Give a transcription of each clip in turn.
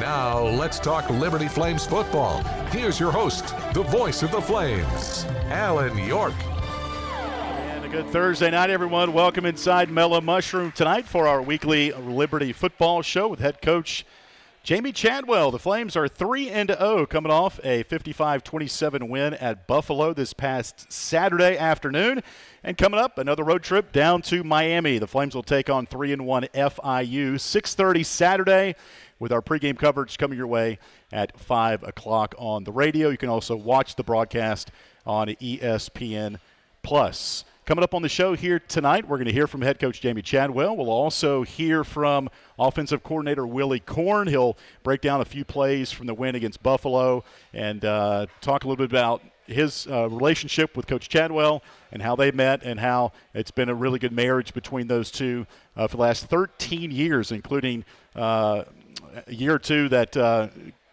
Now, let's talk Liberty Flames football. Here's your host, the voice of the Flames, Alan York. And a good Thursday night, everyone. Welcome inside Mellow Mushroom tonight for our weekly Liberty football show with head coach Jamey Chadwell. The Flames are 3-0, coming off a 55-27 win at Buffalo this past Saturday afternoon. And coming up, another road trip down to Miami. The Flames will take on 3-1 FIU, 6:30 Saturday, with our pregame coverage coming your way at 5 o'clock on the radio. You can also watch the broadcast on ESPN+. Coming up on the show here tonight, we're going to hear from head coach Jamey Chadwell. We'll also hear from offensive coordinator Willie Korn. He'll break down a few plays from the win against Buffalo and talk a little bit about his relationship with Coach Chadwell and how they met and how it's been a really good marriage between those two for the last 13 years, including a year or two that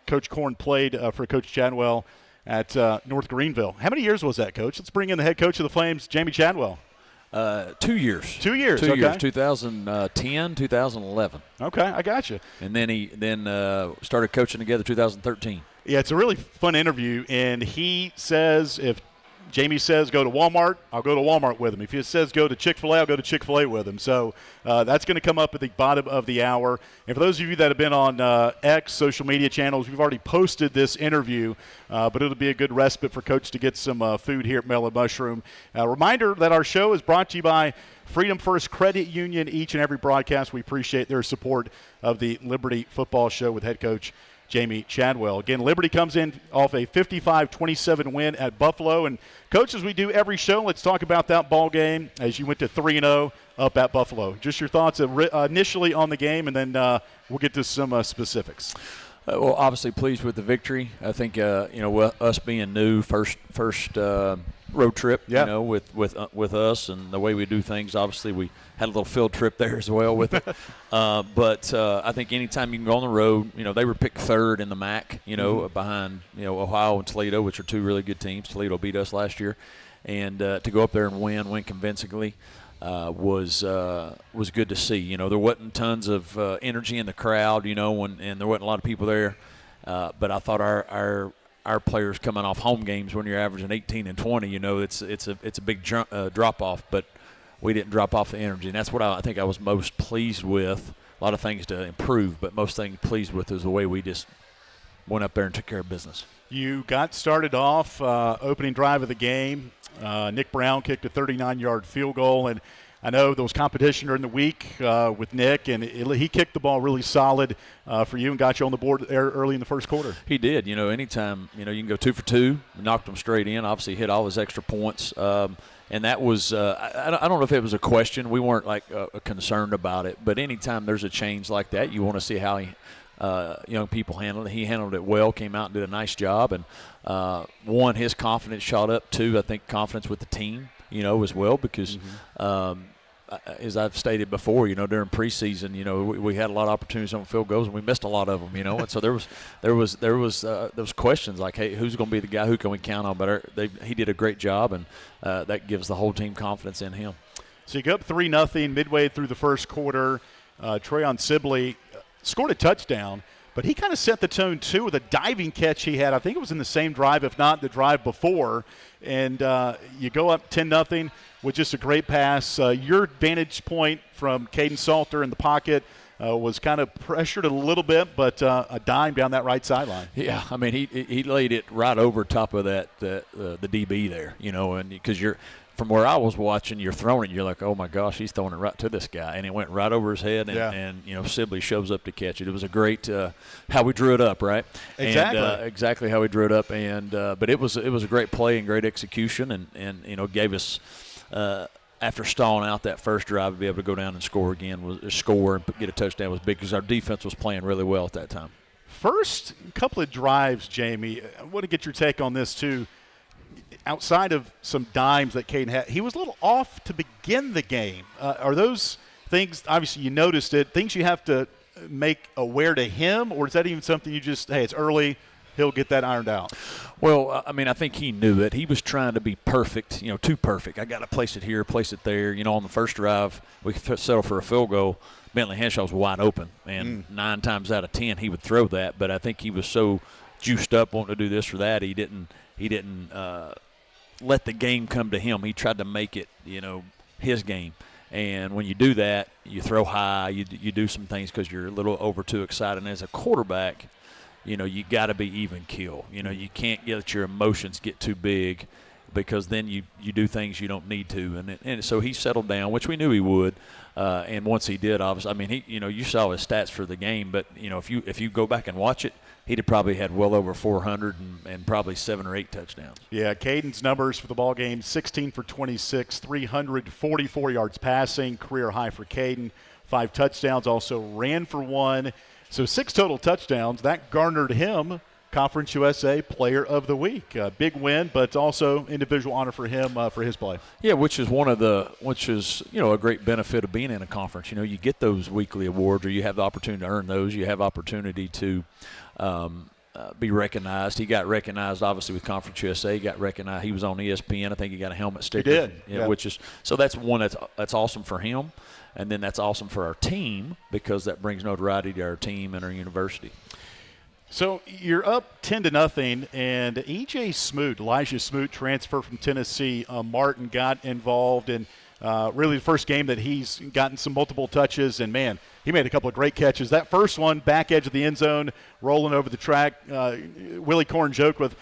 Coach Korn played for Coach Chadwell at North Greenville. How many years was that, Coach? Let's bring in the head coach of the Flames, Jamey Chadwell. 2 years. 2 years, Two okay. years, 2010, 2011. Okay, I got you. And then he started coaching together 2013. Yeah, it's a really fun interview, and he says if Jamey says go to Walmart, I'll go to Walmart with him. If he says go to Chick-fil-A, I'll go to Chick-fil-A with him. So that's going to come up at the bottom of the hour. And for those of you that have been on X, social media channels, we've already posted this interview, but it'll be a good respite for Coach to get some food here at Mellow Mushroom. Reminder that our show is brought to you by Freedom First Credit Union. Each and every broadcast, we appreciate their support of the Liberty Football Show with head coach Jamey Chadwell. Again, Liberty comes in off a 55-27 win at Buffalo. And, Coach, as we do every show, let's talk about that ball game as you went to 3-0 up at Buffalo. Just your thoughts initially on the game, and then we'll get to some specifics. Well, obviously pleased with the victory. I think us being new, first road trip, with us and the way we do things. Obviously, we had a little field trip there as well with it. But I think anytime you can go on the road, they were picked third in the MAC, behind Ohio and Toledo, which are two really good teams. Toledo beat us last year, and to go up there and win convincingly. Was good to see. There wasn't tons of energy in the crowd, and there wasn't a lot of people there. But I thought our players coming off home games when you're averaging 18 and 20, it's a big drop off. But we didn't drop off the energy, and that's what I think I was most pleased with. A lot of things to improve, but most things pleased with is the way we just went up there and took care of business. You got started off opening drive of the game. Nick Brown kicked a 39-yard field goal, and I know there was competition during the week with Nick, and he kicked the ball really solid for you and got you on the board there early in the first quarter. He did. Anytime, you can go 2 for 2, knocked them straight in, obviously hit all his extra points. And that was I don't know if it was a question. We weren't, concerned about it. But anytime there's a change like that, you want to see how young people handled it. He handled it well, came out and did a nice job. And, one, his confidence shot up. Two, I think confidence with the team, as well because as I've stated before, during preseason, we had a lot of opportunities on field goals and we missed a lot of them, and so there was questions like, hey, who's going to be the guy? Who can we count on? But he did a great job, and that gives the whole team confidence in him. So you go up 3-0 midway through the first quarter. Trayon Sibley scored a touchdown, but he kind of set the tone too with a diving catch he had. I think it was in the same drive, if not the drive before. And you go up 10-0 with just a great pass. Your vantage point from Caden Salter in the pocket was kind of pressured a little bit, but a dime down that right sideline. Yeah, I mean he laid it right over top of the DB there, and because from where I was watching, you're throwing it, you're like, oh my gosh, he's throwing it right to this guy, and it went right over his head, and Sibley shows up to catch it. It was a great how we drew it up, right? Exactly, and, exactly how we drew it up, and but it was a great play and great execution, and gave us. After stalling out that first drive, to be able to go down and score again, and get a touchdown was big because our defense was playing really well at that time. First couple of drives, Jamey, I want to get your take on this too. Outside of some dimes that Caden had, he was a little off to begin the game. Are those things, obviously you noticed it, things you have to make aware to him, or is that even something you just, hey, it's early, he'll get that ironed out? Well, I mean, I think he knew it. He was trying to be perfect, too perfect. I got to place it here, place it there. On the first drive, we settled for a field goal, Bentley Henshaw was wide open, and 9 times out of 10 he would throw that. But I think he was so juiced up wanting to do this or that, he didn't let the game come to him. He tried to make it, his game. And when you do that, you throw high, you do some things because you're a little over too excited. And as a quarterback, you got to be even keel. You can't let your emotions get too big, because then you do things you don't need to. And so he settled down, which we knew he would. And once he did, obviously, I mean, you saw his stats for the game, but if you go back and watch it, he'd have probably had well over 400 and probably 7 or 8 touchdowns. Yeah, Caden's numbers for the ball game: 16 for 26, 344 yards passing, career high for Caden. 5 touchdowns, also ran for 1. So 6 total touchdowns. That garnered him Conference USA Player of the Week. Big win, but also individual honor for him for his play. Yeah, which is a great benefit of being in a conference. You get those weekly awards, or you have the opportunity to earn those. You have opportunity to be recognized. He got recognized, obviously, with Conference USA. He got recognized. He was on ESPN. I think he got a helmet sticker. He did. Yeah. Which is so that's one that's awesome for him, and then that's awesome for our team, because that brings notoriety to our team and our university. So you're up 10-0, and Elijah Smoot, transfer from Tennessee Martin, got involved in really the first game that he's gotten some multiple touches, and, man, he made a couple of great catches. That first one, back edge of the end zone, rolling over the track. Willie Korn joked with,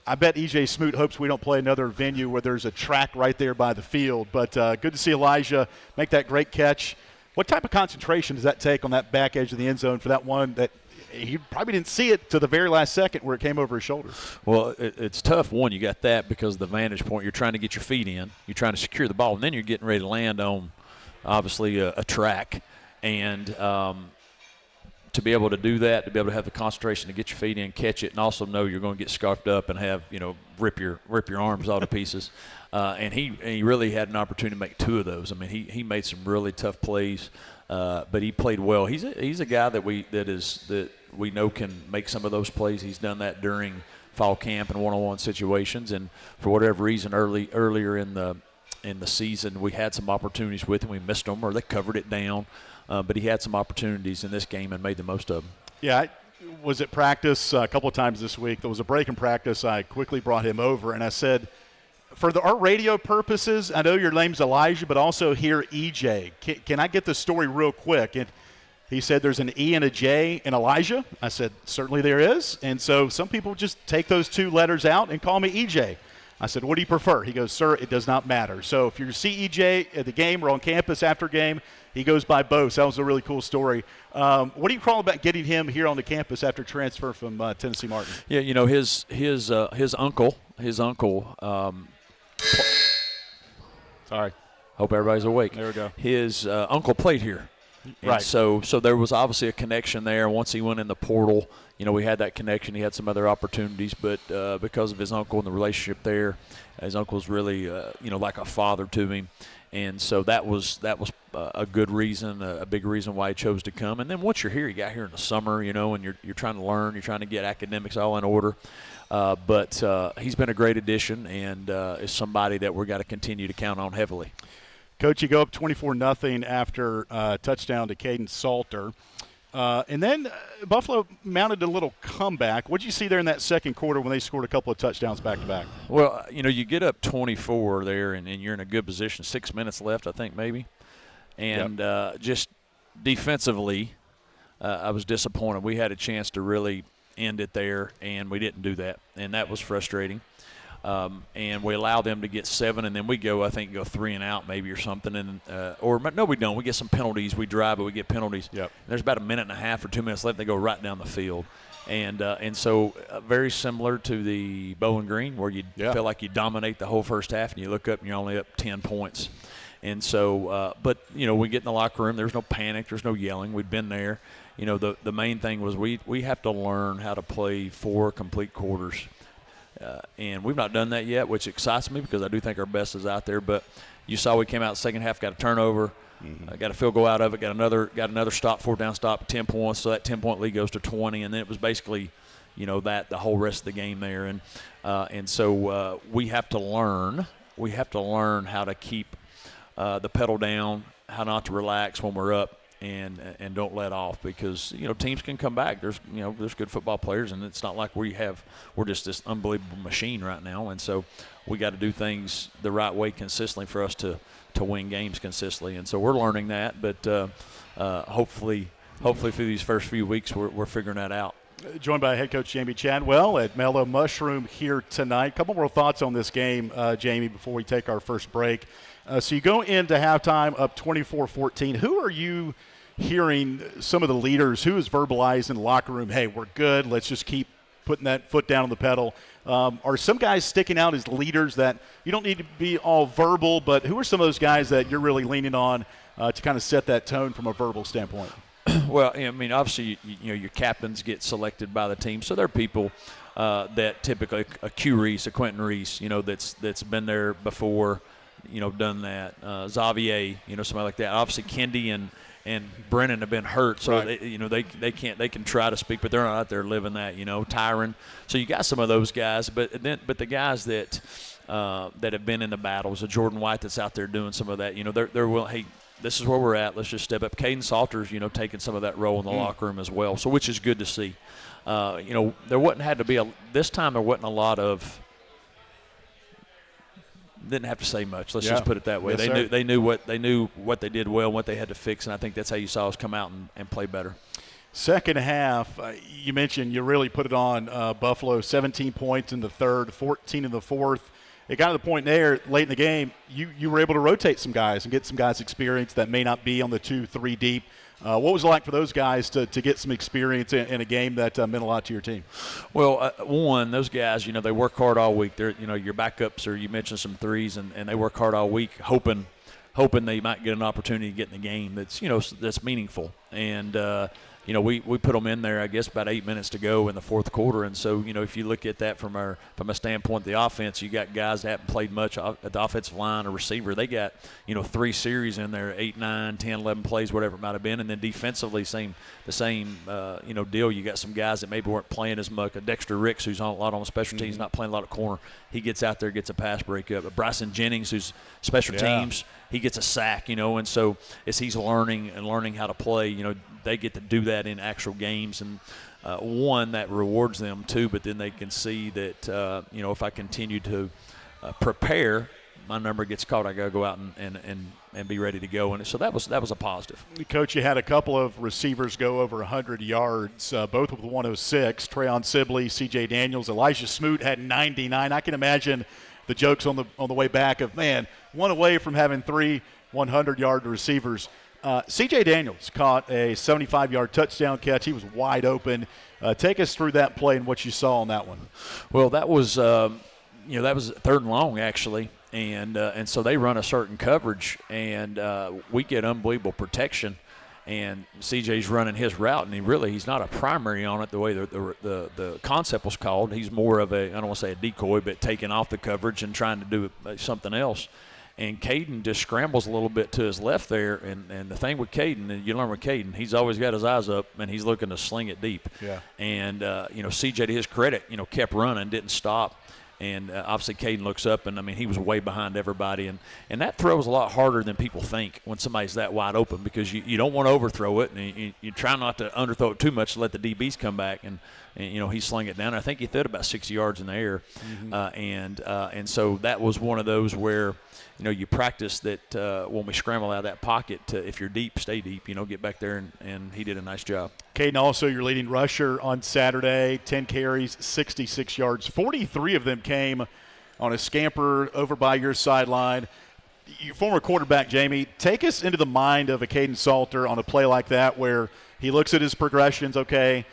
I bet E.J. Smoot hopes we don't play another venue where there's a track right there by the field. But good to see Elijah make that great catch. What type of concentration does that take on that back edge of the end zone for that one that he probably didn't see it to the very last second where it came over his shoulder? Well, it's tough. One, you got that because of the vantage point. You're trying to get your feet in. You're trying to secure the ball, and then you're getting ready to land on, obviously, a track. And to be able to do that, to be able to have the concentration to get your feet in, catch it, and also know you're going to get scarfed up and have, rip your arms all to pieces. And he really had an opportunity to make 2 of those. I mean, he made some really tough plays, but he played well. He's a guy that we know can make some of those plays. He's done that during fall camp and one-on-one situations, and for whatever reason, earlier in the season, we had some opportunities with him. We missed them, or they covered it down. But he had some opportunities in this game and made the most of them. Yeah, I was at practice a couple of times this week. There was a break in practice. I quickly brought him over, and I said, for our radio purposes, I know your name's Elijah, but also here EJ. Can I get the story real quick? And he said there's an E and a J in Elijah. I said, certainly there is. And so some people just take those 2 letters out and call me EJ. I said, what do you prefer? He goes, sir, it does not matter. So if you see EJ at the game or on campus after game, he goes by both. So that was a really cool story. What do you call about getting him here on the campus after transfer from Tennessee Martin? Yeah, his uncle. Sorry. Hope everybody's awake. There we go. His uncle played here. And right. So there was obviously a connection there. Once he went in the portal, we had that connection. He had some other opportunities, but because of his uncle and the relationship there, his uncle's really, like a father to him. And so that was a good reason, a big reason why he chose to come. And then once you're here, you got here in the summer, and you're trying to learn, you're trying to get academics all in order. But he's been a great addition and is somebody that we've got to continue to count on heavily. Coach, you go up 24-0 after touchdown to Caden Salter. And then Buffalo mounted a little comeback. What did you see there in that second quarter when they scored a couple of touchdowns back-to-back? Well, you get up 24 there, and you're in a good position. 6 minutes left, I think, maybe. And just defensively, I was disappointed. We had a chance to really end it there, and we didn't do that, and that was frustrating. And we allow them to get 7, and then we go 3 and out maybe or something. And no, we don't. We get some penalties. We drive, but we get penalties. Yep. There's about a minute and a half or 2 minutes left. They go right down the field. And so very similar to the Bowling Green, where you feel like you dominate the whole first half, and you look up and you're only up 10 points. And so, but, we get in the locker room. There's no panic. There's no yelling. We've been there. The main thing was we have to learn how to play 4 complete quarters. And we've not done that yet, which excites me because I do think our best is out there. But you saw we came out the second half, got a turnover, got a field goal out of it, got another stop, 4th down stop, 10 points. So that 10-point lead goes to 20, and then it was basically, that the whole rest of the game there. And so we have to learn. We have to learn how to keep the pedal down, how not to relax when we're up and don't let off, because teams can come back. There's good football players, and it's not like we're just this unbelievable machine right now, and so we got to do things the right way consistently for us to win games consistently, and so we're learning that. But hopefully through these first few weeks we're figuring that out. Joined by head coach Jamey Chadwell at Mellow Mushroom here tonight. A couple more thoughts on this game, Jamey, before we take our first break. So you go into halftime up 24-14. Who are you hearing, some of the leaders, who is verbalized in the locker room, hey, we're good, let's just keep putting that foot down on the pedal? Are some guys sticking out as leaders that you don't need to be all verbal, but who are some of those guys that you're really leaning on to kind of set that tone from a verbal standpoint? Well, I mean, obviously, your captains get selected by the team, so there are people that typically a Q Reese, a Quentin Reese, that's been there before, done that. Xavier, somebody like that. Obviously, Kendi and Brennan have been hurt, so right. they can try to speak, but they're not out there living that. Tyron. So you got some of those guys, but the guys that have been in the battles, a Jordan White that's out there doing some of that. They're willing. Hey, this is where we're at. Let's just step up. Caden Salter's, taking some of that role in the locker room as well, so which is good to see. There this time there wasn't a lot of. Didn't have to say much. Let's just put it that way. Yes, they knew what they did well, and what they had to fix, and I think that's how you saw us come out and play better. Second half, you mentioned you really put it on Buffalo. 17 points in the third, 14 in the fourth. It got to the point there late in the game, you were able to rotate some guys and get some guys experience that may not be on the 2-3 deep. What was it like for those guys to get some experience in a game that meant a lot to your team? Well, one, those guys, they work hard all week. They're, your backups, or you mentioned some threes, and they work hard all week, hoping they might get an opportunity to get in the game that's meaningful. And we put them in there, I guess, about 8 minutes to go in the fourth quarter. And so, if you look at that from a standpoint of the offense, you got guys that haven't played much at the offensive line or receiver. They got, 3 series in there, 8, 9, 10, 11 plays, whatever it might have been. And then defensively, the same deal. You got some guys that maybe weren't playing as much. Dexter Ricks, who's on a lot on special teams, not playing a lot of corner. He gets out there, gets a pass breakup. But Bryson Jennings, who's special teams, he gets a sack, and so as he's learning how to play, they get to do that in actual games, and one, that rewards them too, but then they can see that, if I continue to prepare, my number gets caught, I got to go out and be ready to go. And so that was a positive. Coach, you had a couple of receivers go over 100 yards, both with 106. Trayon Sibley, C.J. Daniels, Elijah Smoot had 99. I can imagine the jokes on the way back of, man, one away from having 3 100-yard receivers. C.J. Daniels caught a 75-yard touchdown catch. He was wide open. Take us through that play and what you saw on that one. Well, that was that was third and long, actually, and so they run a certain coverage, and we get unbelievable protection. And CJ's running his route, and he's not a primary on it the way the concept was called. He's more of I don't want to say a decoy, but taking off the coverage and trying to do something else. And Caden just scrambles a little bit to his left there. And the thing with Caden, and you learn with Caden, he's always got his eyes up, and he's looking to sling it deep. Yeah. And, CJ, to his credit, kept running, didn't stop. And obviously Caden looks up, and, he was way behind everybody. And that throw is a lot harder than people think when somebody's that wide open, because you don't want to overthrow it, and you try not to underthrow it too much to let the DBs come back. And he slung it down. I think he threw it about 60 yards in the air. And so that was one of those where, you practice that when we scramble out of that pocket, if you're deep, stay deep, get back there, and he did a nice job. Caden, also your leading rusher on Saturday, 10 carries, 66 yards. 43 of them came on a scamper over by your sideline. Your former quarterback, Jamey, take us into the mind of a Caden Salter on a play like that where he looks at his progressions, okay,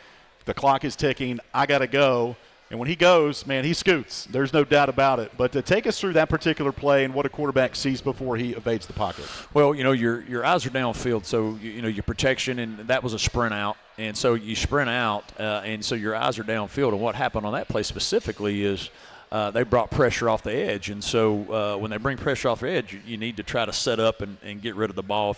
the clock is ticking, I got to go. And when he goes, man, he scoots. There's no doubt about it. But to take us through that particular play and what a quarterback sees before he evades the pocket. Well, your eyes are downfield, so your protection, and that was a sprint out, and so you sprint out, and so your eyes are downfield. And what happened on that play specifically is they brought pressure off the edge, and so when they bring pressure off the edge, you need to try to set up and get rid of the ball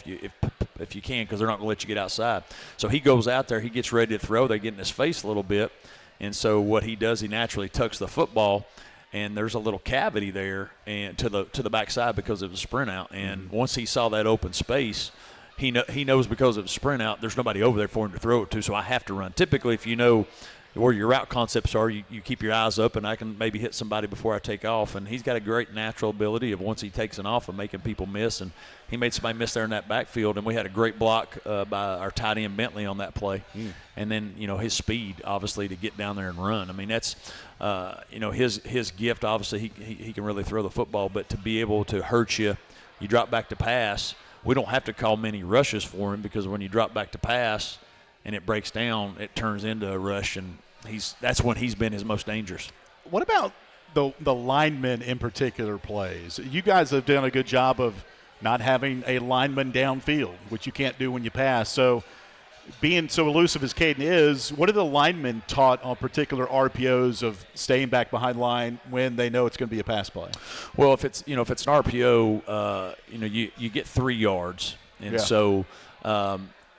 if you can, because they're not going to let you get outside. So he goes out there, he gets ready to throw. They get in his face a little bit. And so what he does, he naturally tucks the football, and there's a little cavity there and to the backside because it was a sprint out. And once he saw that open space, he knows because of the sprint out, there's nobody over there for him to throw it to, so I have to run. Typically, if you know where your route concepts are, you keep your eyes up, and I can maybe hit somebody before I take off. And he's got a great natural ability of once he takes it off of making people miss, and he made somebody miss there in that backfield. And we had a great block by our tight end Bentley on that play. And then, his speed, obviously, to get down there and run. I mean, that's, his gift, obviously, he can really throw the football, but to be able to hurt you drop back to pass, we don't have to call many rushes for him, because when you drop back to pass and it breaks down, it turns into a rush, and that's when he's been his most dangerous. What about the linemen in particular plays? You guys have done a good job of not having a lineman downfield, which you can't do when you pass. So being so elusive as Caden is, what are the linemen taught on particular RPOs of staying back behind line when they know it's going to be a pass play? Well, if it's an RPO, you get 3 yards, and so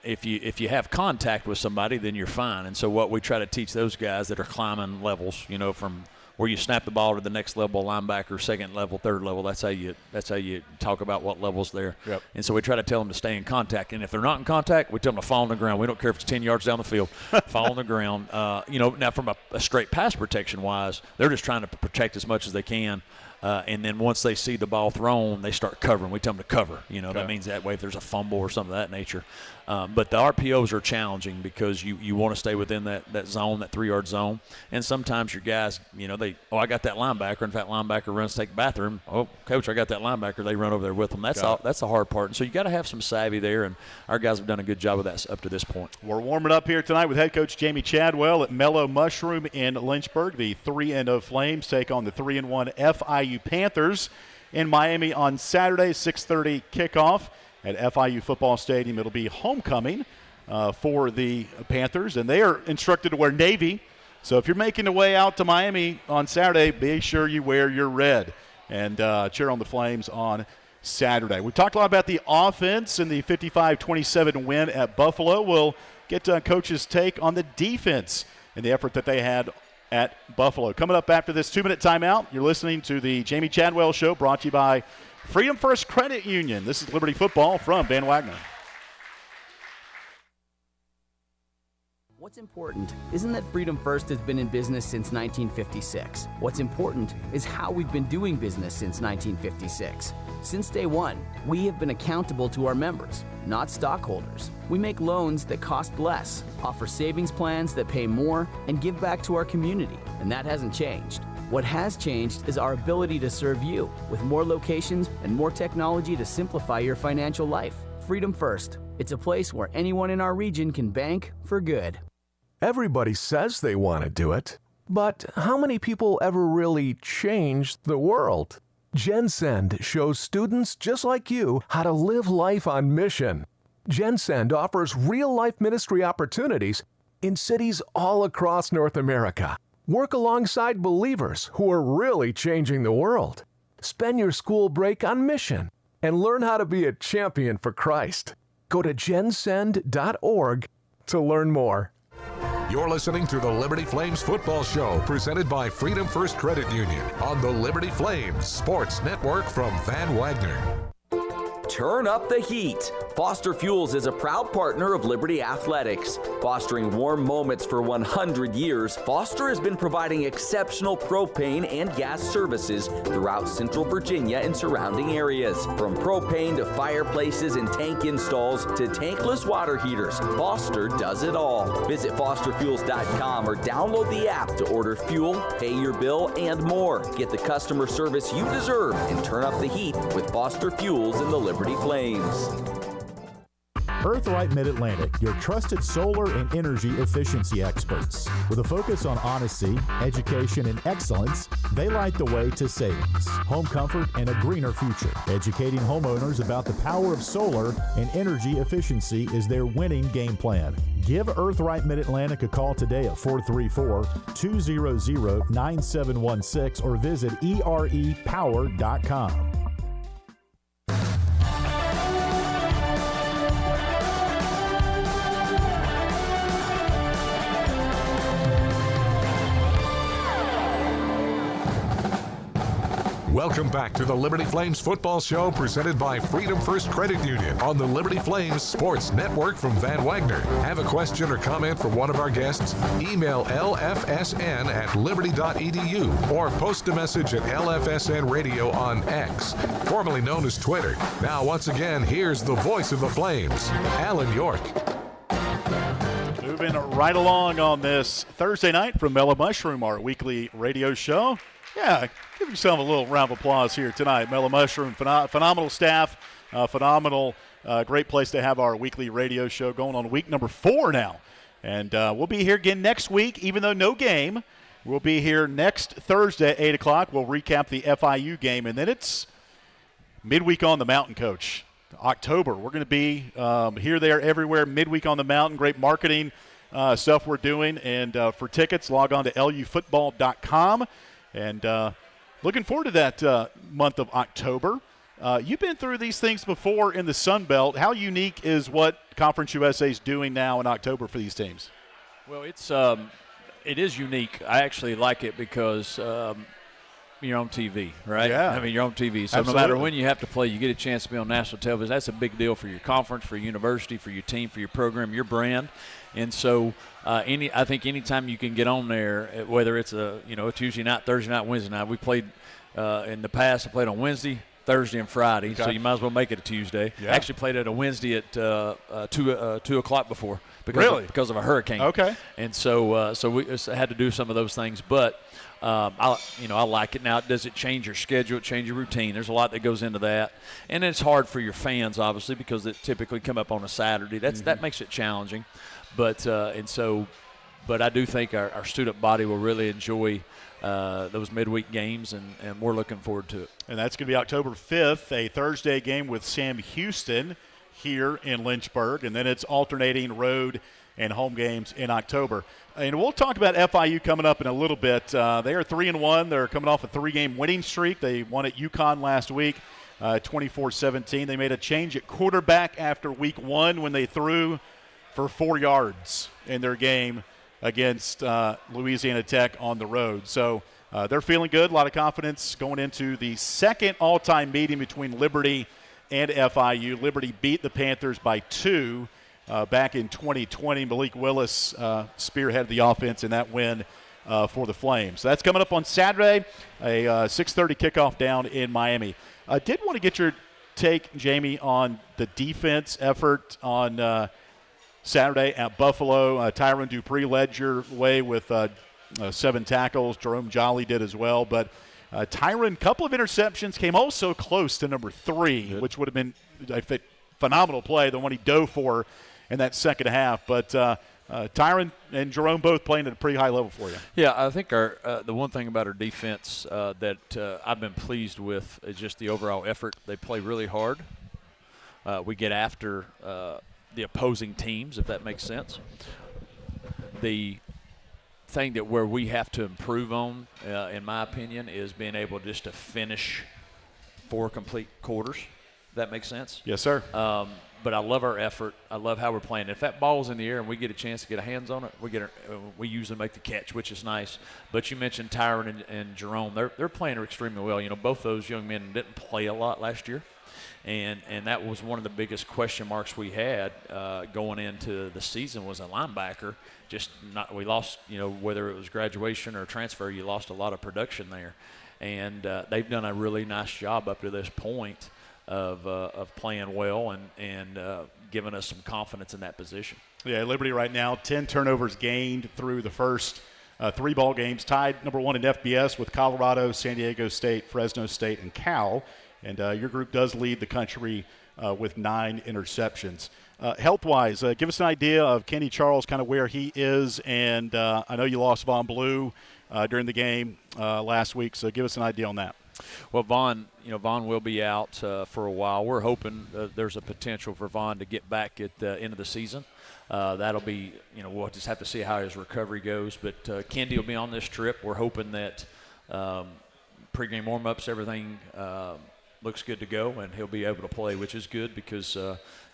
if you have contact with somebody, then you're fine. And so what we try to teach those guys that are climbing levels, from where you snap the ball to the next level, linebacker, second level, third level. That's how you talk about what level's there. Yep. And so we try to tell them to stay in contact. And if they're not in contact, we tell them to fall on the ground. We don't care if it's 10 yards down the field. Fall on the ground. Now from a straight pass protection wise, they're just trying to protect as much as they can. And then once they see the ball thrown, they start covering. We tell them to cover. That means that way if there's a fumble or something of that nature. But the RPOs are challenging because you want to stay within that zone, that 3-yard zone. And sometimes your guys, I got that linebacker. In fact, linebacker runs to take the bathroom. Oh, coach, I got that linebacker. They run over there with them. That's the hard part. And so you got to have some savvy there, and our guys have done a good job of that up to this point. We're warming up here tonight with head coach Jamey Chadwell at Mellow Mushroom in Lynchburg. The 3-0 Flames take on the 3-1 FIU Panthers in Miami on Saturday, 6:30 kickoff at FIU Football Stadium. It'll be homecoming for the Panthers, and they are instructed to wear navy. So if you're making your way out to Miami on Saturday, be sure you wear your red and cheer on the Flames on Saturday. We talked a lot about the offense and the 55-27 win at Buffalo. We'll get Coach's take on the defense and the effort that they had at Buffalo. Coming up after this 2-minute timeout, you're listening to the Jamey Chadwell Show, brought to you by Freedom First Credit Union. This is Liberty Football from Van Wagner. What's important isn't that Freedom First has been in business since 1956. What's important is how we've been doing business since 1956. Since day one, we have been accountable to our members, not stockholders. We make loans that cost less, offer savings plans that pay more, and give back to our community, and that hasn't changed. What has changed is our ability to serve you with more locations and more technology to simplify your financial life. Freedom First. It's a place where anyone in our region can bank for good. Everybody says they want to do it, but how many people ever really change the world? GenSend shows students just like you how to live life on mission. GenSend offers real-life ministry opportunities in cities all across North America. Work alongside believers who are really changing the world. Spend your school break on mission and learn how to be a champion for Christ. Go to gensend.org to learn more. You're listening to the Liberty Flames Football Show, presented by Freedom First Credit Union on the Liberty Flames Sports Network from Van Wagner. Turn up the heat. Foster Fuels is a proud partner of Liberty Athletics. Fostering warm moments for 100 years, Foster has been providing exceptional propane and gas services throughout Central Virginia and surrounding areas. From propane to fireplaces and tank installs to tankless water heaters, Foster does it all. Visit fosterfuels.com or download the app to order fuel, pay your bill, and more. Get the customer service you deserve and turn up the heat with Foster Fuels and the Liberty Flames. Earthright Mid-Atlantic, your trusted solar and energy efficiency experts. With a focus on honesty, education, and excellence, they light the way to savings, home comfort, and a greener future. Educating homeowners about the power of solar and energy efficiency is their winning game plan. Give Earthright Mid-Atlantic a call today at 434-200-9716 or visit erepower.com. Welcome back to the Liberty Flames Football Show presented by Freedom First Credit Union on the Liberty Flames Sports Network from Van Wagner. Have a question or comment for one of our guests? Email lfsn@liberty.edu or post a message at LFSN Radio on X, formerly known as Twitter. Now, once again, here's the voice of the Flames, Alan York. Moving right along on this Thursday night from Mellow Mushroom, our weekly radio show. Yeah, give yourself a little round of applause here tonight. Mellow Mushroom, phenomenal staff, phenomenal, great place to have our weekly radio show going on week number 4 now. And we'll be here again next week, even though no game. We'll be here next Thursday at 8 o'clock. We'll recap the FIU game, and then it's midweek on the mountain, Coach. October. We're going to be here, there, everywhere, midweek on the mountain. Great marketing stuff we're doing. And for tickets, log on to lufootball.com. And looking forward to that month of October. You've been through these things before in the Sun Belt. How unique is what Conference USA is doing now in October for these teams? Well, it is unique. I actually like it because you're on TV, right? Yeah. I mean, you're on TV. So Absolutely. No matter when you have to play, you get a chance to be on national television. That's a big deal for your conference, for your university, for your team, for your program, your brand. And so I think anytime you can get on there, whether it's a Tuesday night, Thursday night, Wednesday night. We played in the past. I played on Wednesday, Thursday, and Friday. Okay. So you might as well make it a Tuesday. Yeah. I actually played at a Wednesday at 2 o'clock before because of a hurricane. Okay. And so we had to do some of those things, but. I like it. Now, does it change your schedule, change your routine? There's a lot that goes into that. And it's hard for your fans, obviously, because it typically come up on a Saturday. That makes it challenging. But I do think our student body will really enjoy those midweek games, and we're looking forward to it. And that's going to be October 5th, a Thursday game with Sam Houston here in Lynchburg. And then it's alternating road and home games in October. And we'll talk about FIU coming up in a little bit. They are 3-1. They're coming off a 3-game winning streak. They won at UConn last week, 24-17. They made a change at quarterback after week 1 when they threw for 4 yards in their game against Louisiana Tech on the road. So they're feeling good, a lot of confidence going into the second all-time meeting between Liberty and FIU. Liberty beat the Panthers by 2. Back in 2020, Malik Willis spearheaded the offense in that win for the Flames. So that's coming up on Saturday, a 6:30 kickoff down in Miami. I did want to get your take, Jamey, on the defense effort on Saturday at Buffalo. Tyron Dupree led your way with 7 tackles. Jerome Jolly did as well. But Tyron, couple of interceptions, came also close to number 3, which would have been a phenomenal play, the one he dove for in that second half. But Tyron and Jerome both playing at a pretty high level for you. Yeah, I think the one thing about our defense that I've been pleased with is just the overall effort. They play really hard. We get after the opposing teams, if that makes sense. The thing that where we have to improve on, in my opinion, is being able just to finish 4 complete quarters. If that makes sense? Yes, sir. But I love our effort. I love how we're playing. If that ball's in the air and we get a chance to get our hands on it, we usually make the catch, which is nice. But you mentioned Tyron and Jerome. They're playing extremely well. Both those young men didn't play a lot last year, and that was one of the biggest question marks we had going into the season was a linebacker. We lost, whether it was graduation or transfer, you lost a lot of production there, and they've done a really nice job up to this point of playing well and giving us some confidence in that position. Yeah, Liberty right now, 10 turnovers gained through the first 3 ball games, tied number 1 in FBS with Colorado, San Diego State, Fresno State, and Cal. And your group does lead the country with 9 interceptions. Health-wise, give us an idea of Kenny Charles, kind of where he is. And I know you lost Von Blue during the game last week, so give us an idea on that. Well, Vaughn will be out for a while. We're hoping there's a potential for Vaughn to get back at the end of the season. That'll be, we'll just have to see how his recovery goes. But Kendi will be on this trip. We're hoping that pregame warm-ups, everything looks good to go, and he'll be able to play, which is good because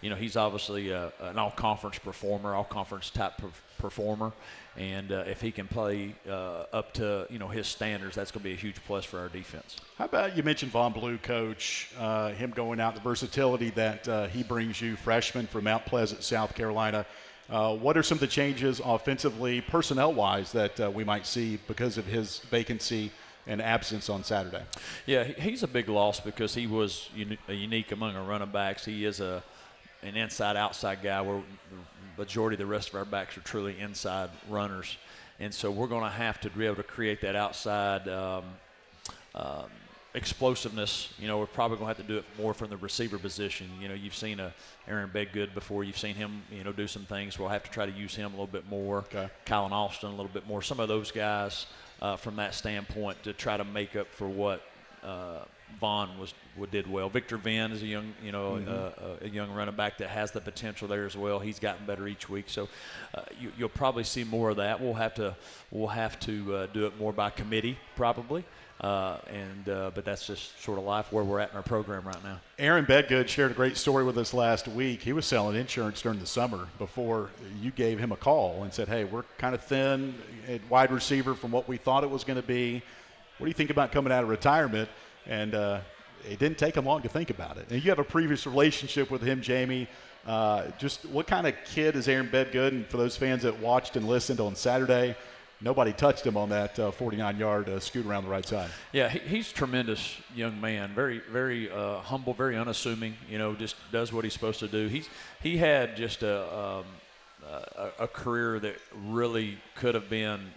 he's obviously an all-conference performer, all-conference type performer, and if he can play up to his standards, that's going to be a huge plus for our defense. How about, you mentioned Von Blue, Coach, him going out, the versatility that he brings you, freshman from Mount Pleasant, South Carolina. What are some of the changes offensively, personnel-wise, that we might see because of his vacancy and absence on Saturday? Yeah, he's a big loss because he was unique among our running backs. He is an inside-outside guy where the majority of the rest of our backs are truly inside runners. And so we're going to have to be able to create that outside explosiveness. We're probably going to have to do it more from the receiver position. You've seen Aaron Bedgood before. You've seen him, do some things. We'll have to try to use him a little bit more. Okay. Kylan Austin a little bit more. Some of those guys from that standpoint to try to make up for what Vaughn did well. Victor Venn is a young, a young running back that has the potential there as well. He's gotten better each week, so you'll probably see more of that. We'll have to do it more by committee probably, but that's just sort of life where we're at in our program right now. Aaron Bedgood shared a great story with us last week. He was selling insurance during the summer before you gave him a call and said, "Hey, we're kind of thin at wide receiver from what we thought it was going to be. What do you think about coming out of retirement?" And it didn't take him long to think about it. And you have a previous relationship with him, Jamey. Just what kind of kid is Aaron Bedgood? And for those fans that watched and listened on Saturday, nobody touched him on that 49-yard scoot around the right side. Yeah, he's a tremendous young man, very, very humble, very unassuming, just does what he's supposed to do. He had just a career that really could have been,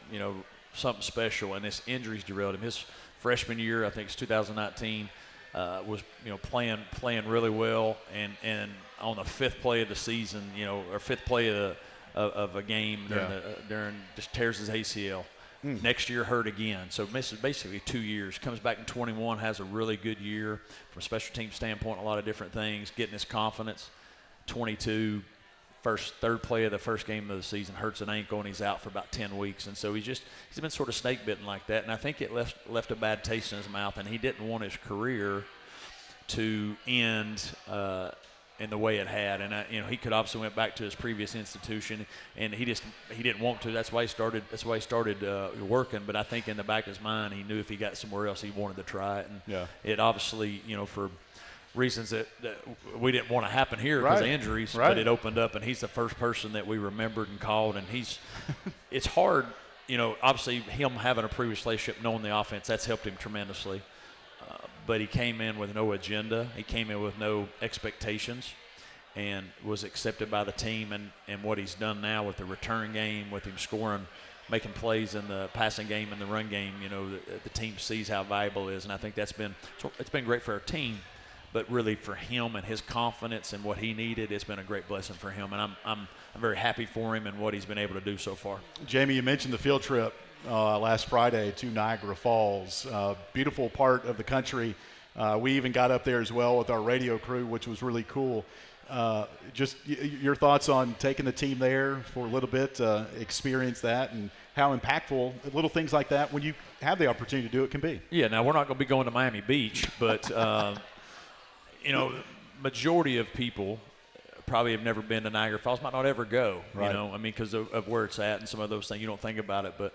something special, and his injuries derailed him. His freshman year, I think it's 2019, was playing really well, and on the fifth play of the season, or fifth play of a game during just tears his ACL. Next year hurt again, so misses basically 2 years. Comes back in 21, has a really good year from a special team standpoint, a lot of different things, getting his confidence. 22. Third play of the first game of the season, hurts an ankle, and he's out for about 10 weeks. And so he's been sort of snake bitten like that. And I think it left a bad taste in his mouth, and he didn't want his career to end in the way it had. And he could obviously went back to his previous institution, and he didn't want to. That's why he started working. But I think in the back of his mind, he knew if he got somewhere else, he wanted to try it. And it obviously, for reasons that we didn't want to happen here because of injuries, but it opened up, and he's the first person that we remembered and called. And it's hard, obviously him having a previous relationship, knowing the offense, that's helped him tremendously. But he came in with no agenda. He came in with no expectations and was accepted by the team. And what he's done now with the return game, with him scoring, making plays in the passing game and the run game, the team sees how valuable it is. And I think it's been great for our team. But really for him and his confidence and what he needed, it's been a great blessing for him. And I'm very happy for him and what he's been able to do so far. Jamey, you mentioned the field trip last Friday to Niagara Falls. Beautiful part of the country. We even got up there as well with our radio crew, which was really cool. Just your thoughts on taking the team there for a little bit, experience that, and how impactful little things like that, when you have the opportunity to do it, can be. Yeah, now we're not going to be going to Miami Beach, but majority of people probably have never been to Niagara Falls, might not ever go, because of where it's at and some of those things. You don't think about it, but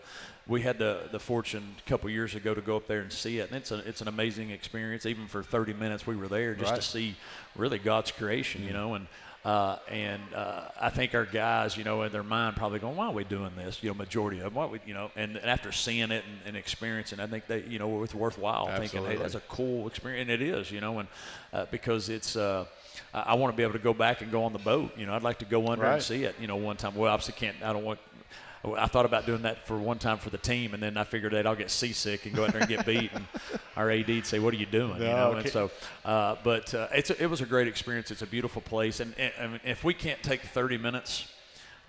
we had the fortune a couple years ago to go up there and see it, and it's an amazing experience. Even for 30 minutes we were there just to see really God's creation, and I think our guys, in their mind probably going, why are we doing this? Majority of them, and after seeing it and experiencing it, I think they, it's worthwhile. Absolutely. Thinking, hey, that's a cool experience, and it is, because it's, I want to be able to go back and go on the boat. I'd like to go under and see it, one time. Well, obviously can't, I thought about doing that for one time for the team, and then I figured that I'll get seasick and go out there and get beat, and our AD'd say, "What are you doing?" And so, it was a great experience. It's a beautiful place, and if we can't take 30 minutes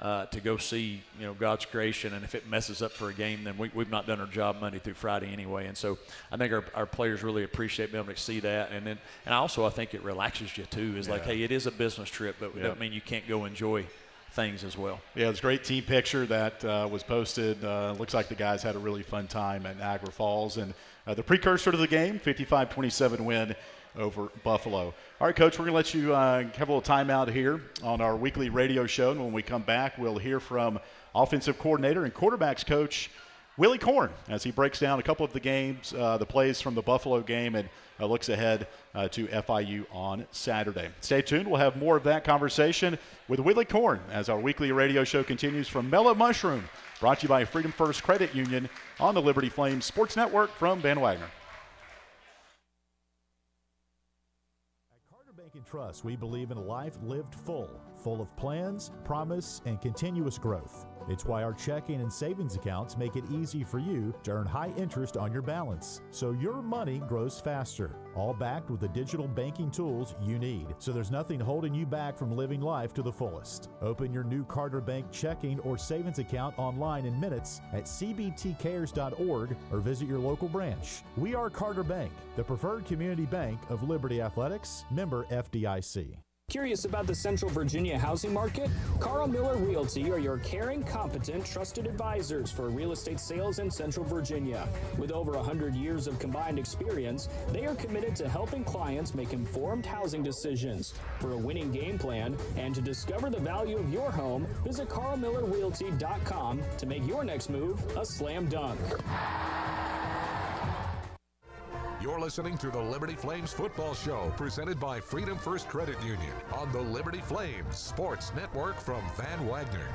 to go see, God's creation, and if it messes up for a game, then we've not done our job Monday through Friday anyway. And so, I think our players really appreciate being able to see that, and also I think it relaxes you too. It's like, hey, it is a business trip, but it doesn't mean you can't go enjoy things as well. Yeah, it's a great team picture that was posted. Looks like the guys had a really fun time at Niagara Falls. And the precursor to the game, 55-27 win over Buffalo. All right, Coach, we're going to let you have a little timeout here on our weekly radio show. And when we come back, we'll hear from offensive coordinator and quarterbacks coach Willie Korn as he breaks down a couple of the games, the plays from the Buffalo game, and looks ahead to FIU on Saturday. Stay tuned. We'll have more of that conversation with Willie Korn as our weekly radio show continues from Mellow Mushroom, brought to you by Freedom First Credit Union on the Liberty Flames Sports Network from Van Wagner. Bank and Trust, we believe in a life lived full of plans, promise, and continuous growth. It's why our checking and savings accounts make it easy for you to earn high interest on your balance, so your money grows faster, all backed with the digital banking tools you need, so there's nothing holding you back from living life to the fullest. Open your new Carter Bank checking or savings account online in minutes at cbtcares.org or visit your local branch. We are Carter Bank, the preferred community bank of Liberty Athletics, member FDIC. Curious about the Central Virginia housing market? Carl Miller Realty are your caring, competent, trusted advisors for real estate sales in Central Virginia. With over 100 years of combined experience, they are committed to helping clients make informed housing decisions. For a winning game plan and to discover the value of your home, visit carlmillerrealty.com to make your next move a slam dunk. You're listening to the Liberty Flames Football Show, presented by Freedom First Credit Union on the Liberty Flames Sports Network from Van Wagner.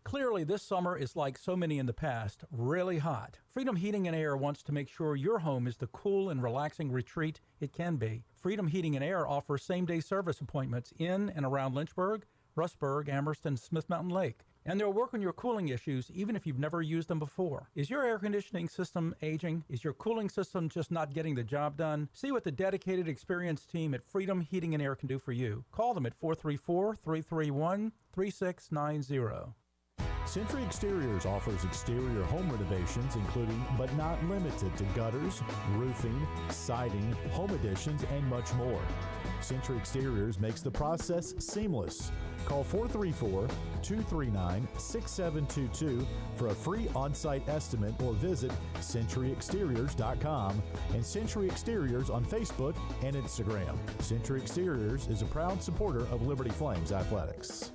Clearly, this summer is like so many in the past, really hot. Freedom Heating and Air wants to make sure your home is the cool and relaxing retreat it can be. Freedom Heating and Air offers same-day service appointments in and around Lynchburg, Rustburg, Amherst, and Smith Mountain Lake. And they'll work on your cooling issues even if you've never used them before. Is your air conditioning system aging? Is your cooling system just not getting the job done? See what the dedicated, experienced team at Freedom Heating and Air can do for you. Call them at 434-331-3690. Century Exteriors offers exterior home renovations, including but not limited to gutters, roofing, siding, home additions, and much more. Century Exteriors makes the process seamless. Call 434-239-6722 for a free on-site estimate or visit centuryexteriors.com and Century Exteriors on Facebook and Instagram. Century Exteriors is a proud supporter of Liberty Flames Athletics.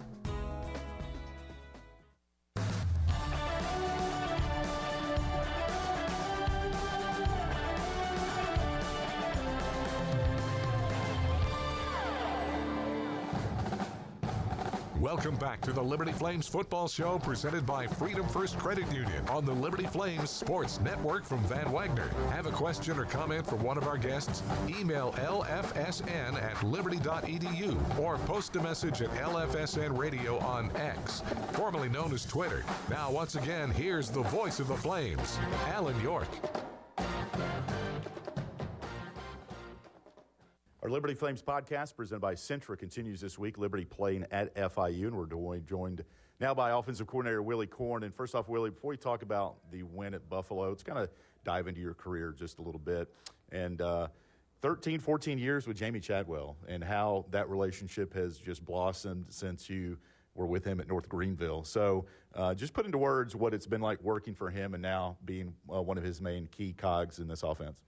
Welcome back to the Liberty Flames Football Show, presented by Freedom First Credit Union on the Liberty Flames Sports Network from Van Wagner. Have a question or comment for one of our guests? Email lfsn@liberty.edu or post a message at LFSN Radio on X, formerly known as Twitter. Now, once again, here's the voice of the Flames, Alan York. Our Liberty Flames podcast, presented by Centra, continues this week. Liberty playing at FIU, and we're joined now by offensive coordinator Willie Korn. And first off, Willie, before we talk about the win at Buffalo, let's kind of dive into your career just a little bit. And 13, 14 years with Jamey Chadwell, and how that relationship has just blossomed since you were with him at North Greenville. So just put into words what it's been like working for him and now being one of his main key cogs in this offense.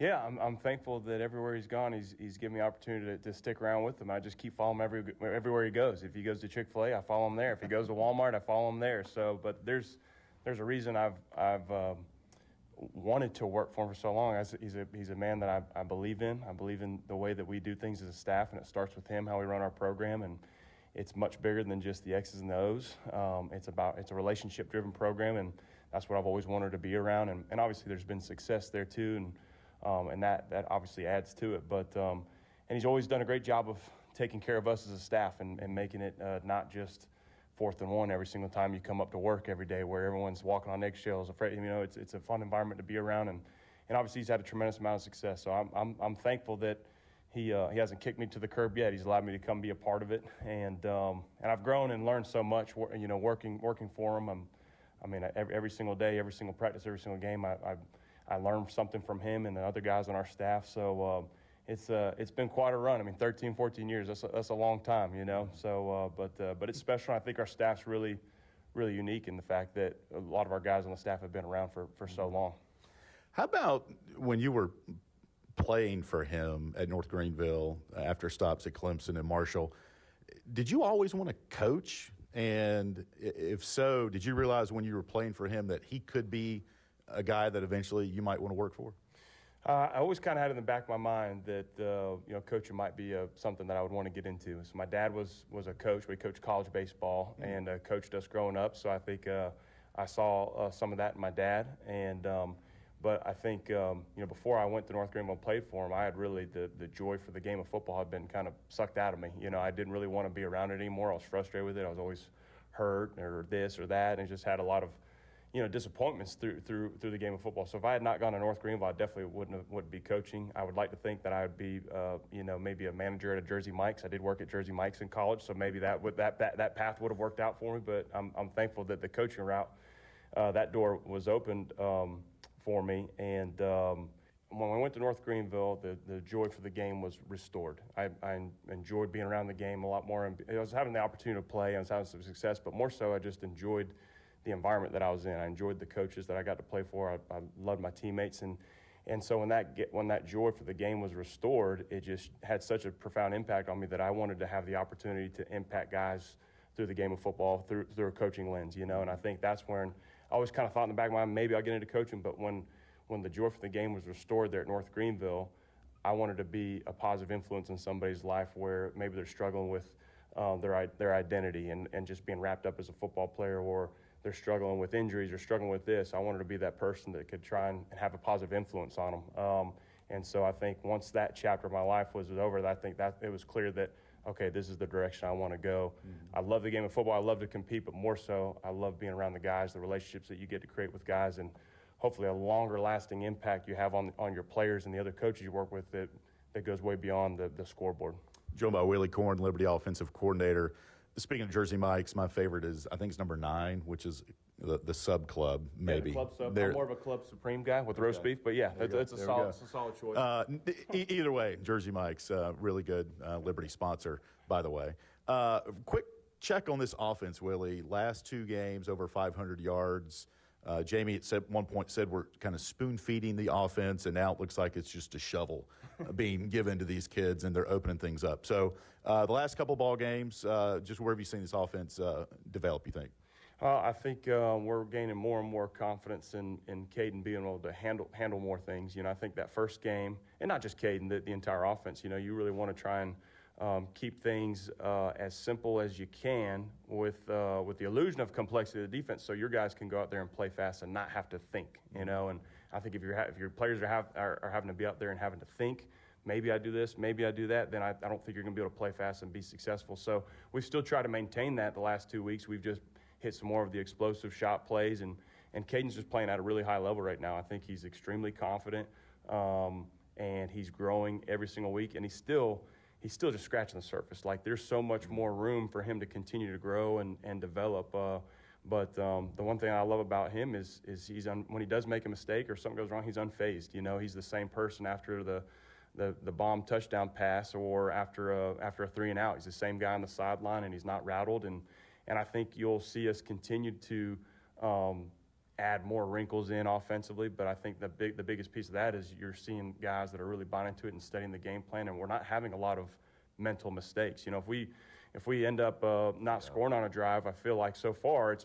Yeah, I'm thankful that everywhere he's gone, he's given me the opportunity to stick around with him. I just keep following him everywhere he goes. If he goes to Chick-fil-A, I follow him there. If he goes to Walmart, I follow him there. So, but there's a reason I've wanted to work for him for so long. He's a man that I believe in. I believe in the way that we do things as a staff, and it starts with him, how we run our program, and it's much bigger than just the X's and the O's. It's a relationship-driven program, and that's what I've always wanted to be around. And obviously, there's been success there too, and that obviously adds to it. But and he's always done a great job of taking care of us as a staff and making it not just 4th and 1 every single time you come up to work every day, where everyone's walking on eggshells, afraid. It's a fun environment to be around, and obviously he's had a tremendous amount of success. So I'm thankful that he hasn't kicked me to the curb yet. He's allowed me to come be a part of it, and I've grown and learned so much. Working for him. Every single day, every single practice, every single game, I learned something from him and the other guys on our staff. So it's been quite a run. 13, 14 years, that's a long time, So, but it's special. I think our staff's really, really unique in the fact that a lot of our guys on the staff have been around for so long. How about when you were playing for him at North Greenville after stops at Clemson and Marshall. Did you always want to coach? And if so, did you realize when you were playing for him that he could be a guy that eventually you might want to work for? I always kind of had in the back of my mind that coaching might be something that I would want to get into. So my dad was a coach. We coached college baseball and coached us growing up. So I think I saw some of that in my dad. And but I think before I went to North Greenville and played for him, I had really the joy for the game of football had been kind of sucked out of me. I didn't really want to be around it anymore. I was frustrated with it. I was always hurt or this or that, and just had a lot of disappointments through the game of football. So if I had not gone to North Greenville, I definitely wouldn't be coaching. I would like to think that I would be, maybe a manager at a Jersey Mike's. I did work at Jersey Mike's in college, so maybe that path would have worked out for me. But I'm thankful that the coaching route, that door was opened for me. And when I went to North Greenville, the joy for the game was restored. I enjoyed being around the game a lot more. And I was having the opportunity to play. I was having some success, but more so, I just enjoyed the environment that I was in. I enjoyed the coaches that I got to play for. I loved my teammates, and so when that joy for the game was restored, it just had such a profound impact on me that I wanted to have the opportunity to impact guys through the game of football through a coaching lens, And I think that's when I always kind of thought in the back of my mind, maybe I'll get into coaching. But when the joy for the game was restored there at North Greenville, I wanted to be a positive influence in somebody's life where maybe they're struggling with their identity and just being wrapped up as a football player, or they're struggling with injuries or struggling with this. I wanted to be that person that could try and have a positive influence on them. And so I think once that chapter of my life was over, I think that it was clear that, okay, this is the direction I want to go. I love the game of football. I love to compete, but more so, I love being around the guys, the relationships that you get to create with guys, and hopefully a longer lasting impact you have on your players and the other coaches you work with that goes way beyond the scoreboard. Joined by Willie Korn, Liberty offensive coordinator. Speaking of Jersey Mike's, my favorite is, I think it's number 9, which is the sub club, maybe. Yeah, the club sub. I'm more of a Club Supreme guy with roast beef, but yeah, it's a solid choice. Either way, Jersey Mike's, really good Liberty sponsor, by the way. Quick check on this offense, Willie. Last 2 games, over 500 yards. Jamey at one point said we're kind of spoon-feeding the offense, and now it looks like it's just a shovel being given to these kids, and they're opening things up. So the last couple ball games, just where have you seen this offense develop, you think? I think we're gaining more and more confidence in Caden being able to handle more things. I think that first game, and not just Caden, the entire offense, you really want to try and keep things as simple as you can with the illusion of complexity of the defense, so your guys can go out there and play fast and not have to think, And I think if your players are having to be out there and having to think, maybe I do this, maybe I do that, then I don't think you're going to be able to play fast and be successful. So we've still tried to maintain that the last 2 weeks. We've just hit some more of the explosive shot plays, and Caden's just playing at a really high level right now. I think he's extremely confident, and he's growing every single week, and he's still just scratching the surface. Like, there's so much more room for him to continue to grow and develop. But the one thing I love about him is when he does make a mistake or something goes wrong, he's unfazed. He's the same person after the bomb touchdown pass or after a 3-and-out. He's the same guy on the sideline, and he's not rattled. And I think you'll see us continue to add more wrinkles in offensively, but I think the biggest piece of that is you're seeing guys that are really buying into it and studying the game plan, and we're not having a lot of mental mistakes. If we end up not scoring on a drive, I feel like so far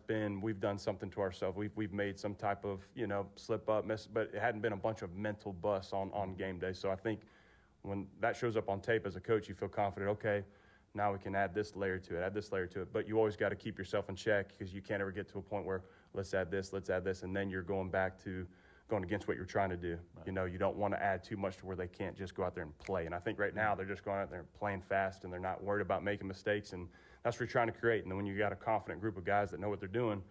we've done something to ourselves. We've made some type of slip up, miss, but it hadn't been a bunch of mental busts on game day. So I think when that shows up on tape as a coach, you feel confident. Okay, now we can add this layer to it. But you always got to keep yourself in check, because you can't ever get to a point where let's add this, and then you're going against what you're trying to do. Right. You don't want to add too much to where they can't just go out there and play. And I think right now they're just going out there and playing fast, and they're not worried about making mistakes, and that's what you're trying to create. And then when you got a confident group of guys that know what they're doing,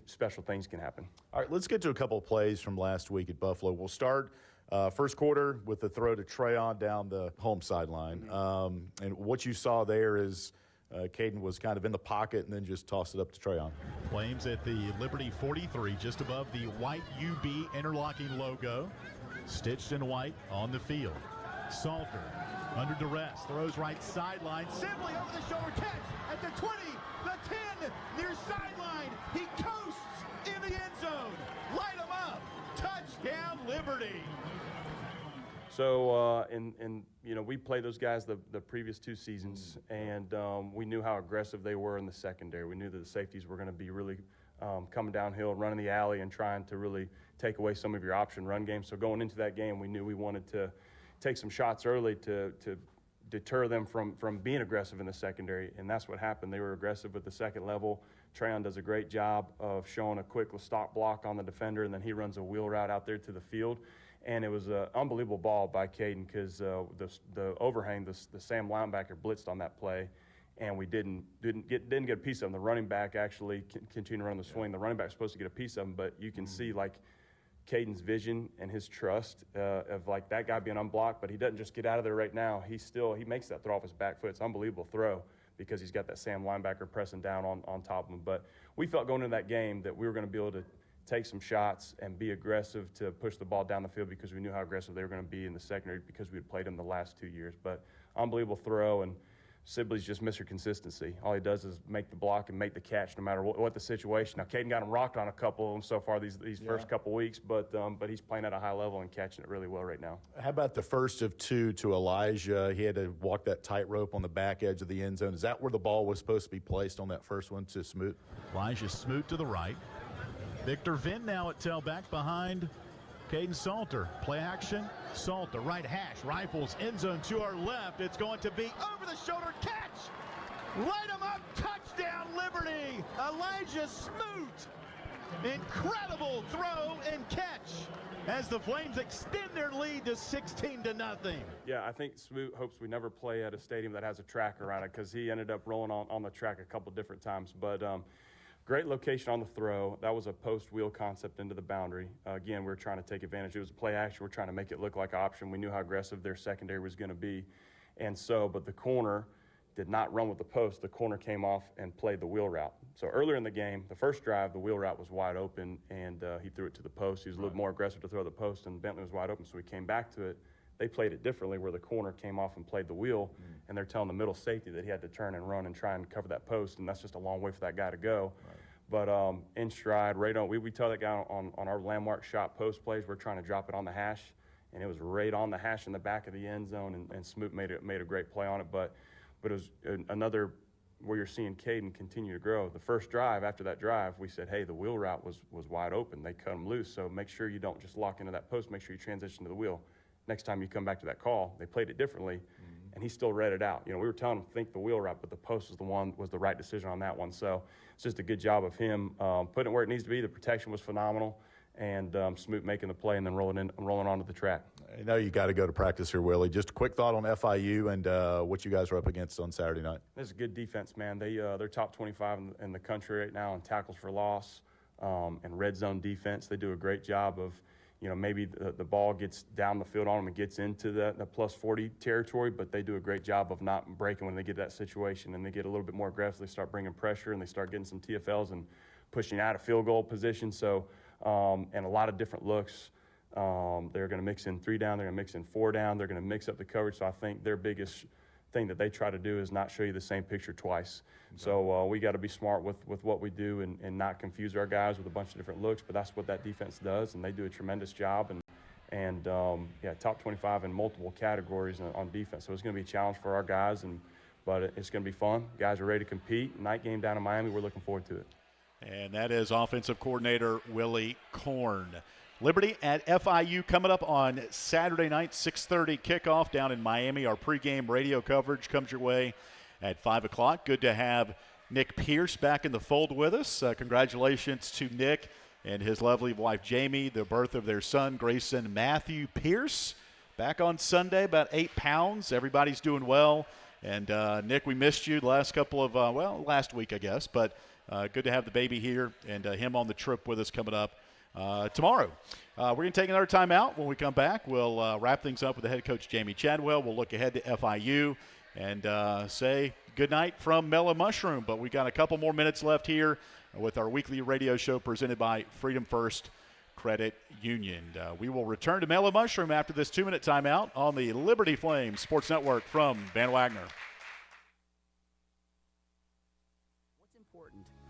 special things can happen. All right, let's get to a couple of plays from last week at Buffalo. We'll start first quarter with the throw to Trayon down the home sideline. And what you saw there is Caden was kind of in the pocket and then just tossed it up to Trayon. Flames at the Liberty 43, just above the white UB interlocking logo, stitched in white on the field. Salter under duress, throws right sideline, simply over the shoulder catch at the 20, the 10, near sideline. He coasts in the end zone. Light him up. Touchdown, Liberty. So, we played those guys the previous 2 seasons, and we knew how aggressive they were in the secondary. We knew that the safeties were going to be really coming downhill, running the alley, and trying to really take away some of your option run game. So going into that game, we knew we wanted to take some shots early to deter them from being aggressive in the secondary, and that's what happened. They were aggressive at the second level. Trayon does a great job of showing a quick stop block on the defender, and then he runs a wheel route out there to the field. And it was an unbelievable ball by Caden because the overhang, the Sam linebacker blitzed on that play, and we didn't get a piece of him. The running back actually continued to run the swing. The running back was supposed to get a piece of him, but you can see Caden's vision and his trust of that guy being unblocked, but he doesn't just get out of there right now. He makes that throw off his back foot. It's an unbelievable throw because he's got that Sam linebacker pressing down on top of him. But we felt going into that game that we were going to be able to take some shots and be aggressive to push the ball down the field because we knew how aggressive they were going to be in the secondary because we had played them the last 2 years. But unbelievable throw, and Sibley's just Mr. Consistency. All he does is make the block and make the catch no matter what the situation. Now, Caden got him rocked on a couple of them so far these first couple weeks, but he's playing at a high level and catching it really well right now. How about the first of 2 to Elijah? He had to walk that tightrope on the back edge of the end zone. Is that where the ball was supposed to be placed on that first one to Smoot? Elijah Smoot to the right. Victor Vinn now at tailback behind Caden Salter. Play action. Salter, right hash, rifles, end zone to our left. It's going to be over the shoulder catch. Light him up. Touchdown, Liberty. Elijah Smoot. Incredible throw and catch as the Flames extend their lead to 16-0. Yeah, I think Smoot hopes we never play at a stadium that has a track around it because he ended up rolling on the track a couple different times. But great location on the throw. That was a post wheel concept into the boundary. Again, we were trying to take advantage. It was a play action. We're trying to make it look like an option. We knew how aggressive their secondary was going to be. But the corner did not run with the post. The corner came off and played the wheel route. So earlier in the game, the first drive, the wheel route was wide open, and he threw it to the post. He was a little more aggressive to throw the post, and Bentley was wide open, so we came back to it. They played it differently where the corner came off and played the wheel, and they're telling the middle safety that he had to turn and run and try and cover that post, and that's just a long way for that guy to go. Right. But in stride, right on, we tell that guy on our landmark shot post plays, we're trying to drop it on the hash, and it was right on the hash in the back of the end zone, and Smoot made a great play on it. But it was another where you're seeing Caden continue to grow. The first drive, after that drive, we said, hey, the wheel route was wide open. They cut him loose, so make sure you don't just lock into that post. Make sure you transition to the wheel. Next time you come back to that call, they played it differently, and he still read it out. We were telling him to think the wheel route, but the post was the right decision on that one. So it's just a good job of him putting it where it needs to be. The protection was phenomenal, and Smoot making the play and then rolling onto the track. I know you got to go to practice here, Willie. Just a quick thought on FIU and what you guys are up against on Saturday night. This is a good defense, man. They're top 25 in the country right now in tackles for loss and red zone defense. They do a great job of, maybe the ball gets down the field on them and gets into the plus 40 territory, but they do a great job of not breaking when they get that situation, and they get a little bit more aggressive. They start bringing pressure, and they start getting some TFLs and pushing out of field goal position. So, and a lot of different looks. They're going to mix in 3 down. They're going to mix in 4 down. They're going to mix up the coverage. So I think their biggest thing that they try to do is not show you the same picture twice. Okay. So we got to be smart with what we do and not confuse our guys with a bunch of different looks. But that's what that defense does, and they do a tremendous job. And top 25 in multiple categories on defense. So it's going to be a challenge for our guys, but it's going to be fun. Guys are ready to compete. Night game down in Miami. We're looking forward to it. And that is offensive coordinator Willie Korn. Liberty at FIU coming up on Saturday night, 6:30 kickoff down in Miami. Our pregame radio coverage comes your way at 5 o'clock. Good to have Nick Pierce back in the fold with us. Congratulations to Nick and his lovely wife Jamey, the birth of their son Grayson Matthew Pierce. Back on Sunday, about 8 pounds. Everybody's doing well. And Nick, we missed you the last couple of, last week I guess. But good to have the baby here and him on the trip with us coming up tomorrow. We're going to take another time out. When we come back, we'll wrap things up with the head coach, Jamey Chadwell. We'll look ahead to FIU and say good night from Mellow Mushroom. But we got a couple more minutes left here with our weekly radio show presented by Freedom First Credit Union. We will return to Mellow Mushroom after this 2-minute timeout on the Liberty Flames Sports Network from Van Wagner.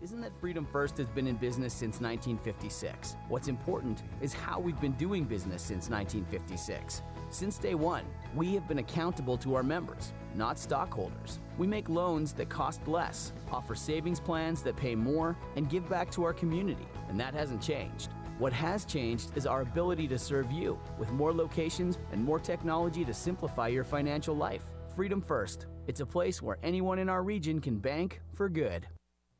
Isn't that Freedom First has been in business since 1956? What's important is how we've been doing business since 1956. Since day one, we have been accountable to our members, not stockholders. We make loans that cost less, offer savings plans that pay more, and give back to our community, and that hasn't changed. What has changed is our ability to serve you with more locations and more technology to simplify your financial life. Freedom First. It's a place where anyone in our region can bank for good.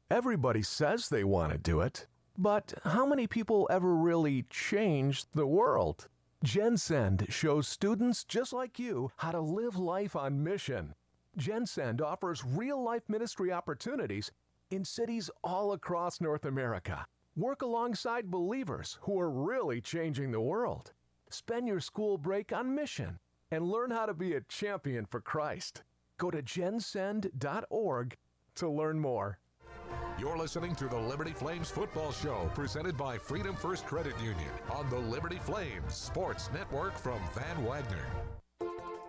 Everybody says they want to do it, but how many people ever really change the world? GenSend shows students just like you how to live life on mission. GenSend offers real-life ministry opportunities in cities all across North America. Work alongside believers who are really changing the world. Spend your school break on mission and learn how to be a champion for Christ. Go to gensend.org to learn more. You're listening to the Liberty Flames Football Show, presented by Freedom First Credit Union on the Liberty Flames Sports Network from Van Wagner.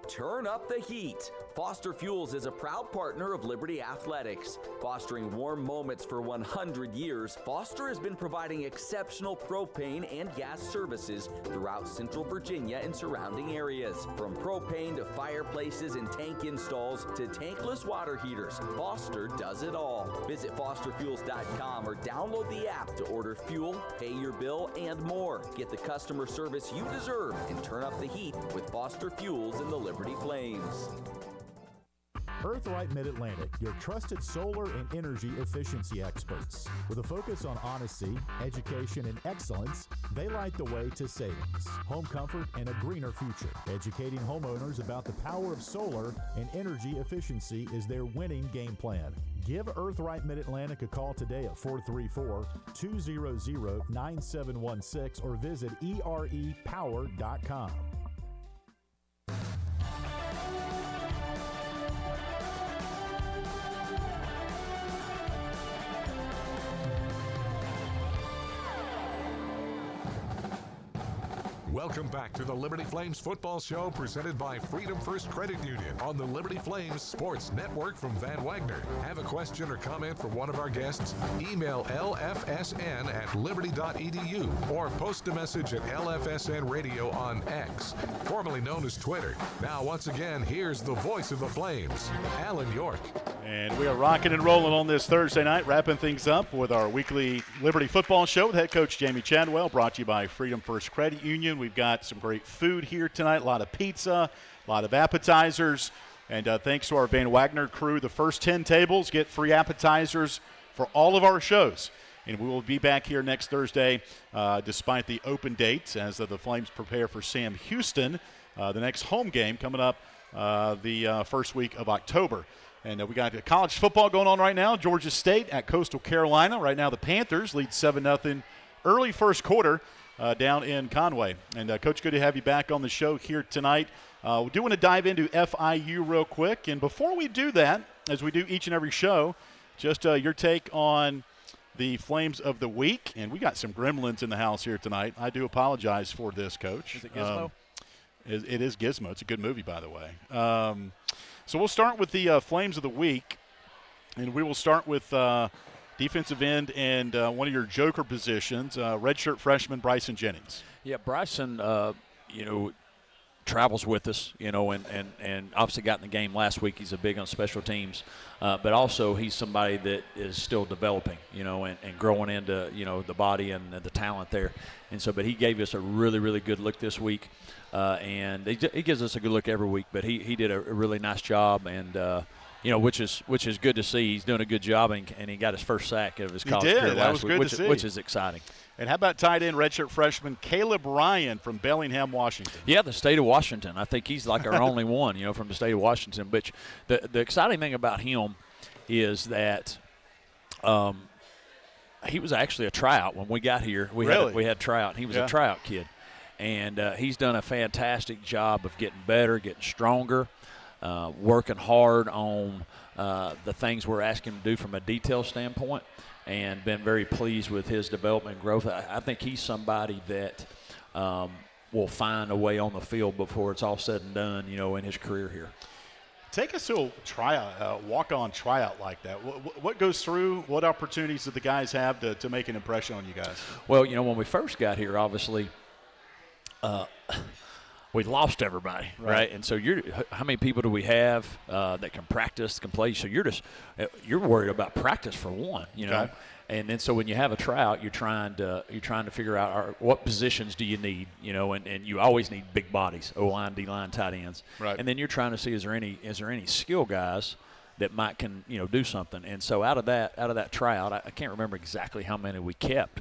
Turn up the heat. Foster Fuels is a proud partner of Liberty Athletics. Fostering warm moments for 100 years, Foster has been providing exceptional propane and gas services throughout Central Virginia and surrounding areas. From propane to fireplaces and tank installs to tankless water heaters, Foster does it all. Visit fosterfuels.com or download the app to order fuel, pay your bill, and more. Get the customer service you deserve and turn up the heat with Foster Fuels and the Liberty Flames. Earthlight Mid-Atlantic, your trusted solar and energy efficiency experts. With a focus on honesty, education, and excellence, they light the way to savings, home comfort, and a greener future. Educating homeowners about the power of solar and energy efficiency is their winning game plan. Give Earthlight Mid-Atlantic a call today at 434-200-9716 or visit erepower.com. Welcome back to the Liberty Flames Football Show, presented by Freedom First Credit Union on the Liberty Flames Sports Network from Van Wagner. Have a question or comment for one of our guests? Email lfsn@liberty.edu or post a message at LFSN Radio on X, formerly known as Twitter. Now, once again, here's the voice of the Flames, Alan York. And we are rocking and rolling on this Thursday night, wrapping things up with our weekly Liberty Football Show with head coach Jamey Chadwell, brought to you by Freedom First Credit Union. We've got some great food here tonight, a lot of pizza, a lot of appetizers. And thanks to our Van Wagner crew, the first 10 tables get free appetizers for all of our shows. And we will be back here next Thursday despite the open dates as the Flames prepare for Sam Houston, the next home game coming up the first week of October. And we got college football going on right now. Georgia State at Coastal Carolina. Right now the Panthers lead 7-0 early first quarter down in Conway. And, Coach, good to have you back on the show here tonight. We do want to dive into FIU real quick. And before we do that, as we do each and every show, just your take on the Flames of the week. And we got some gremlins in the house here tonight. I do apologize for this, Coach. Is it Gizmo? It is Gizmo. It's a good movie, by the way. So we'll start with the Flames of the week, and we will start with defensive end and one of your joker positions, redshirt freshman Bryson Jennings. Yeah, Bryson, travels with us, and obviously got in the game last week. He's a big on special teams, but also he's somebody that is still developing, and growing into, the body and the talent there. And so, but he gave us a really, really good look this week. And he gives us a good look every week, but he did a really nice job, and which is good to see. He's doing a good job, and he got his first sack of his college career last week, which is exciting. And how about tight end redshirt freshman Caleb Ryan from Bellingham, Washington? Yeah, the state of Washington. I think he's like our only one, from the state of Washington. But the exciting thing about him is that he was actually a tryout when we got here. We had tryout. He was a tryout kid. And he's done a fantastic job of getting better, getting stronger, working hard on the things we're asking him to do from a detail standpoint, and been very pleased with his development and growth. I think he's somebody that will find a way on the field before it's all said and done, in his career here. Take us to a tryout, walk-on tryout like that. What goes through? What opportunities do the guys have to make an impression on you guys? Well, when we first got here, obviously, we lost everybody, right? And so how many people do we have that can practice, can play? So you're worried about practice for one, know. And then so when you have a tryout, you're trying to figure out what positions do you need, and you always need big bodies, O-line, D-line, tight ends. Right. And then you're trying to see is there any skill guys that can do something. And so out of that tryout, I can't remember exactly how many we kept,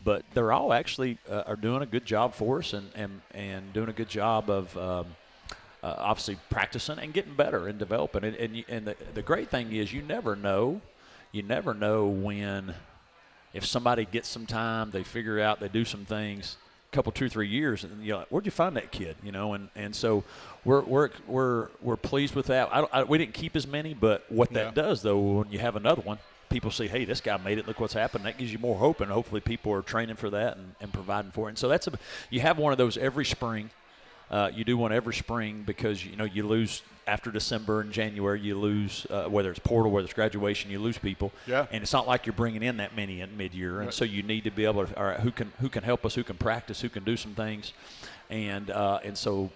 but they're all actually are doing a good job for us and doing a good job of obviously practicing and getting better and developing. And the great thing is you never know when, if somebody gets some time, they figure out, they do some things, a couple, 2-3 years, and you're like, where'd you find that kid? And so we're pleased with that. We didn't keep as many, but what that does though, when you have another one, people see, hey, this guy made it. Look what's happened. That gives you more hope, and hopefully people are training for that and providing for it. And so you have one of those every spring. You do one every spring because you lose after December and January. You lose whether it's portal, whether it's graduation, you lose people. Yeah. And it's not like you're bringing in that many in mid-year, and so you need to be able to. All right, who can help us? Who can practice? Who can do some things? And so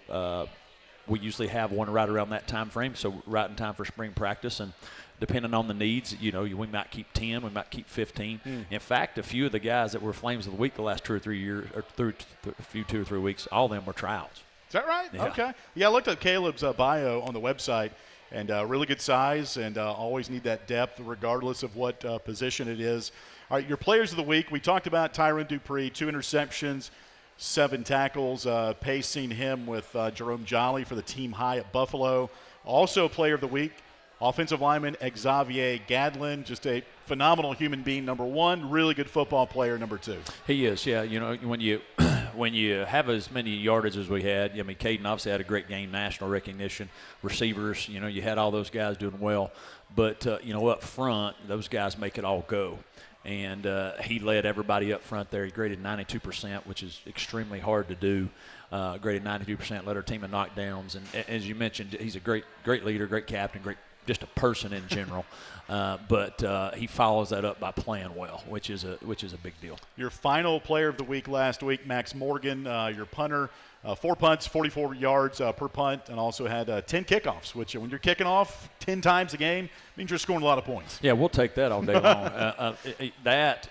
we usually have one right around that time frame. So right in time for spring practice, and depending on the needs, we might keep 10, we might keep 15. In fact, a few of the guys that were Flames of the Week the last 2 or 3 years, or through a few 2 or 3 weeks, all of them were tryouts. Is that right? Yeah. Okay. Yeah, I looked at Caleb's bio on the website, and really good size, and always need that depth regardless of what position it is. All right, your players of the week, we talked about Tyron Dupree, 2 interceptions, 7 tackles, pacing him with Jerome Jolly for the team high at Buffalo. Also player of the week, offensive lineman Xavier Gadlin, just a phenomenal human being, number 1, really good football player, number 2. He is, yeah. When you have as many yardage as we had, Caden obviously had a great game, national recognition, receivers, you had all those guys doing well. But, up front, those guys make it all go. And he led everybody up front there. He graded 92%, which is extremely hard to do. Graded 92%, led our team in knockdowns. And as you mentioned, he's a great leader, great captain, just a person in general. But he follows that up by playing well, which is a big deal. Your final player of the week last week, Max Morgan, your punter, 4 punts, 44 yards per punt, and also had 10 kickoffs, which when you're kicking off 10 times a game means you're scoring a lot of points. Yeah, we'll take that all day long.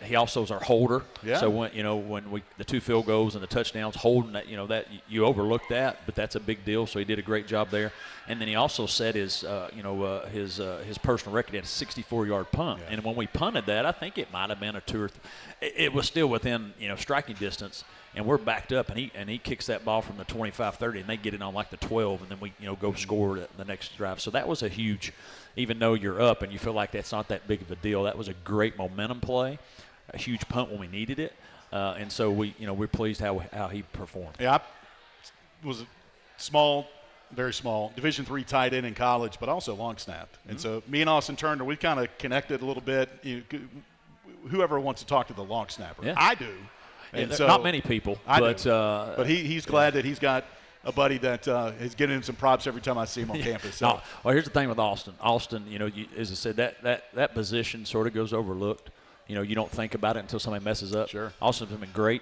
He also is our holder. Yeah. So when the 2 field goals and the touchdowns, holding that, that you overlook that, but that's a big deal. So he did a great job there. And then he also set his personal record at a 64-yard punt. Yeah. And when we punted that, I think it might have been a 2 or 3. It was still within striking distance. And we're backed up, and he kicks that ball from the 25-30, and they get it on like the 12, and then we go score the next drive. So that was a huge, even though you're up and you feel like that's not that big of a deal, that was a great momentum play, a huge punt when we needed it, and so we're pleased how he performed. Yeah, I was small, very small, Division III tight end in college, but also long snapped. Mm-hmm. And so me and Austin Turner, we kind of connected a little bit. Whoever wants to talk to the long snapper, yeah. I do. And so, not many people, but he's glad that he's got a buddy that is giving him some props every time I see him on campus. So. No, well, here's the thing with Austin. Austin, as I said, that position sort of goes overlooked. You don't think about it until somebody messes up. Sure. Austin's been great.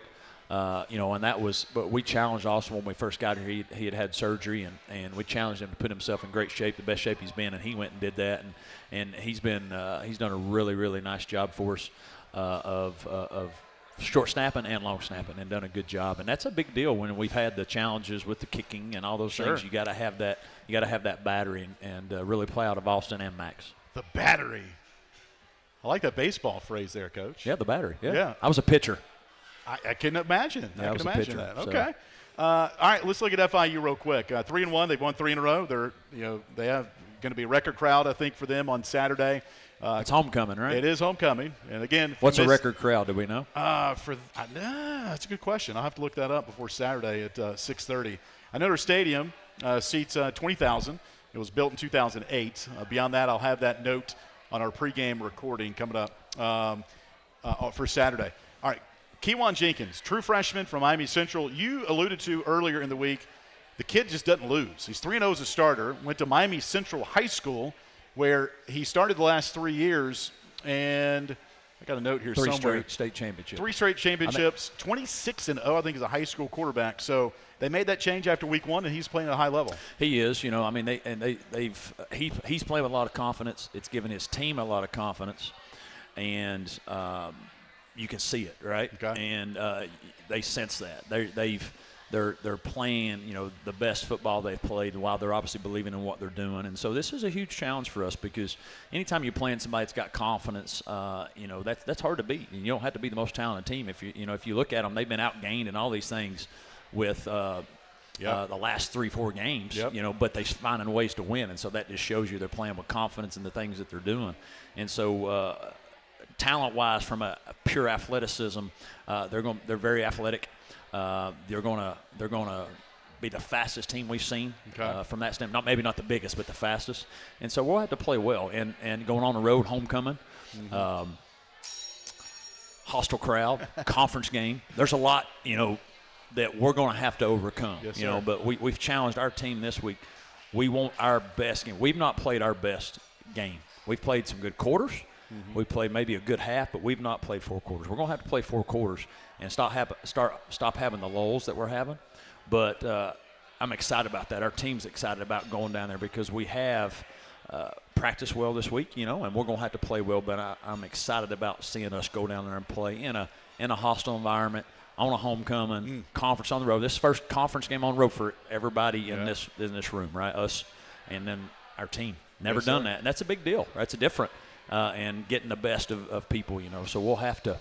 And that was, but we challenged Austin when we first got here. He had surgery, and we challenged him to put himself in great shape, the best shape he's been, and he went and did that, and he's done a really, really nice job for us of short snapping and long snapping, and done a good job. And that's a big deal when we've had the challenges with the kicking and all those things. You got to have that. You got to have that battery and really play out of Austin and Max. The battery. I like that baseball phrase there, Coach. Yeah, the battery. Yeah. I was a pitcher. I can imagine. Yeah, I can imagine pitcher, that. so. Okay. All right, let's look at FIU real quick. 3-1. They've won 3 in a row. They have going to be a record crowd, I think, for them on Saturday. It's homecoming, right? It is homecoming. And again, what's a record crowd? Do we know? That's a good question. I'll have to look that up before Saturday at 6:30. I know their stadium seats 20,000. It was built in 2008. Beyond that, I'll have that note on our pregame recording coming up for Saturday. All right, Kewan Jenkins, true freshman from Miami Central. You alluded to earlier in the week the kid just doesn't lose. He's 3-0 as a starter, went to Miami Central High School where he started the last 3 years, and I got a note here somewhere. 3 straight state championships. 3 straight championships, 26-0, I think, as a high school quarterback. So they made that change after week 1, and he's playing at a high level. He is, you know. I mean, he's playing with a lot of confidence. It's given his team a lot of confidence, and you can see it, right? Okay. And they sense that they're playing, you know, the best football they've played, while they're obviously believing in what they're doing. And so this is a huge challenge for us, because anytime you're playing somebody that's got confidence, you know, that's hard to beat. And you don't have to be the most talented team. If you look at them, they've been outgained in all these things with the last 3-4 games, you know, but they're finding ways to win. And so that just shows you they're playing with confidence in the things that they're doing. And so talent-wise, from a pure athleticism, they're very athletic. They're gonna be the fastest team we've seen from that standpoint. Maybe not the biggest, but the fastest. And so we'll have to play well. And going on the road, homecoming, hostile crowd, conference game. There's a lot, you know, that we're going to have to overcome. Yes, you know, but we've challenged our team this week. We want our best game. We've not played our best game. We've played some good quarters. We played maybe a good half, but we've not played 4 quarters. We're going to have to play 4 quarters and stop having the lulls that we're having. But I'm excited about that. Our team's excited about going down there, because we have practiced well this week, you know, and we're going to have to play well. But I'm excited about seeing us go down there and play in a hostile environment, on a homecoming, conference on the road. This is the first conference game on the road for everybody in this room, right? Us and then our team. Never done that. And that's a big deal. That's a different and getting the best of people, you know. So we'll have to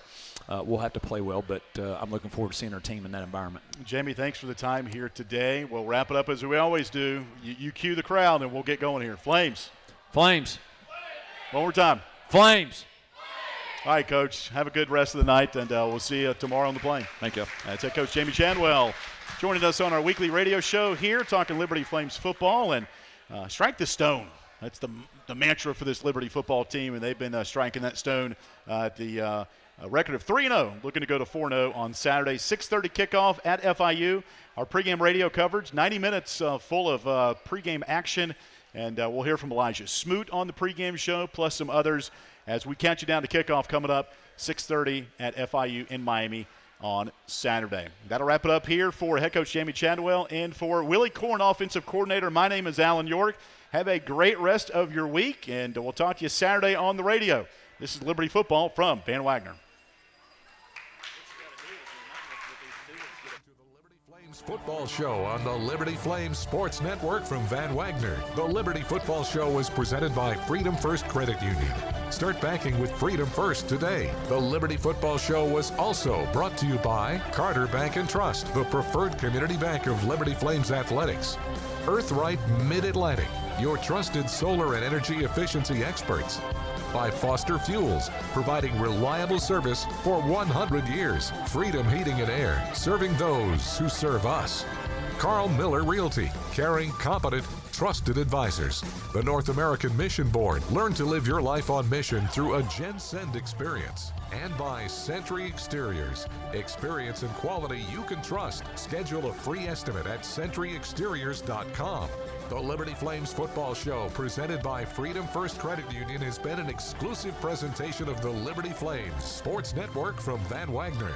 play well, but I'm looking forward to seeing our team in that environment. Jamey, thanks for the time here today. We'll wrap it up as we always do. You cue the crowd, and we'll get going here. Flames. Flames. One more time. Flames. All right, Coach. Have a good rest of the night, and we'll see you tomorrow on the plane. Thank you. That's head coach Jamey Chadwell joining us on our weekly radio show here, talking Liberty Flames football, and strike the stone. That's the mantra for this Liberty football team, and they've been striking that stone at the record of 3-0, looking to go to 4-0 on Saturday. 6:30 kickoff at FIU. Our pregame radio coverage, 90 minutes full of pregame action, and we'll hear from Elijah Smoot on the pregame show, plus some others, as we count you down to kickoff coming up 6:30 at FIU in Miami on Saturday. That'll wrap it up here for head coach Jamey Chadwell and for Willie Corn, offensive coordinator. My name is Alan York. Have a great rest of your week, and we'll talk to you Saturday on the radio. This is Liberty Football from Van Wagner. Football Show on the Liberty Flames Sports Network from Van Wagner. The Liberty Football Show was presented by Freedom First Credit Union. Start banking with Freedom First today. The Liberty Football Show was also brought to you by Carter Bank and Trust, the preferred community bank of Liberty Flames athletics. Earthright Mid-Atlantic, your trusted solar and energy efficiency experts. By Foster Fuels, providing reliable service for 100 years. Freedom Heating and Air, serving those who serve us. Carl Miller Realty, caring, competent, trusted advisors. The North American Mission Board, learn to live your life on mission through a GenSend experience. And by Sentry Exteriors, experience and quality you can trust. Schedule a free estimate at sentryexteriors.com. The Liberty Flames Football Show, presented by Freedom First Credit Union, has been an exclusive presentation of the Liberty Flames Sports Network from Van Wagner.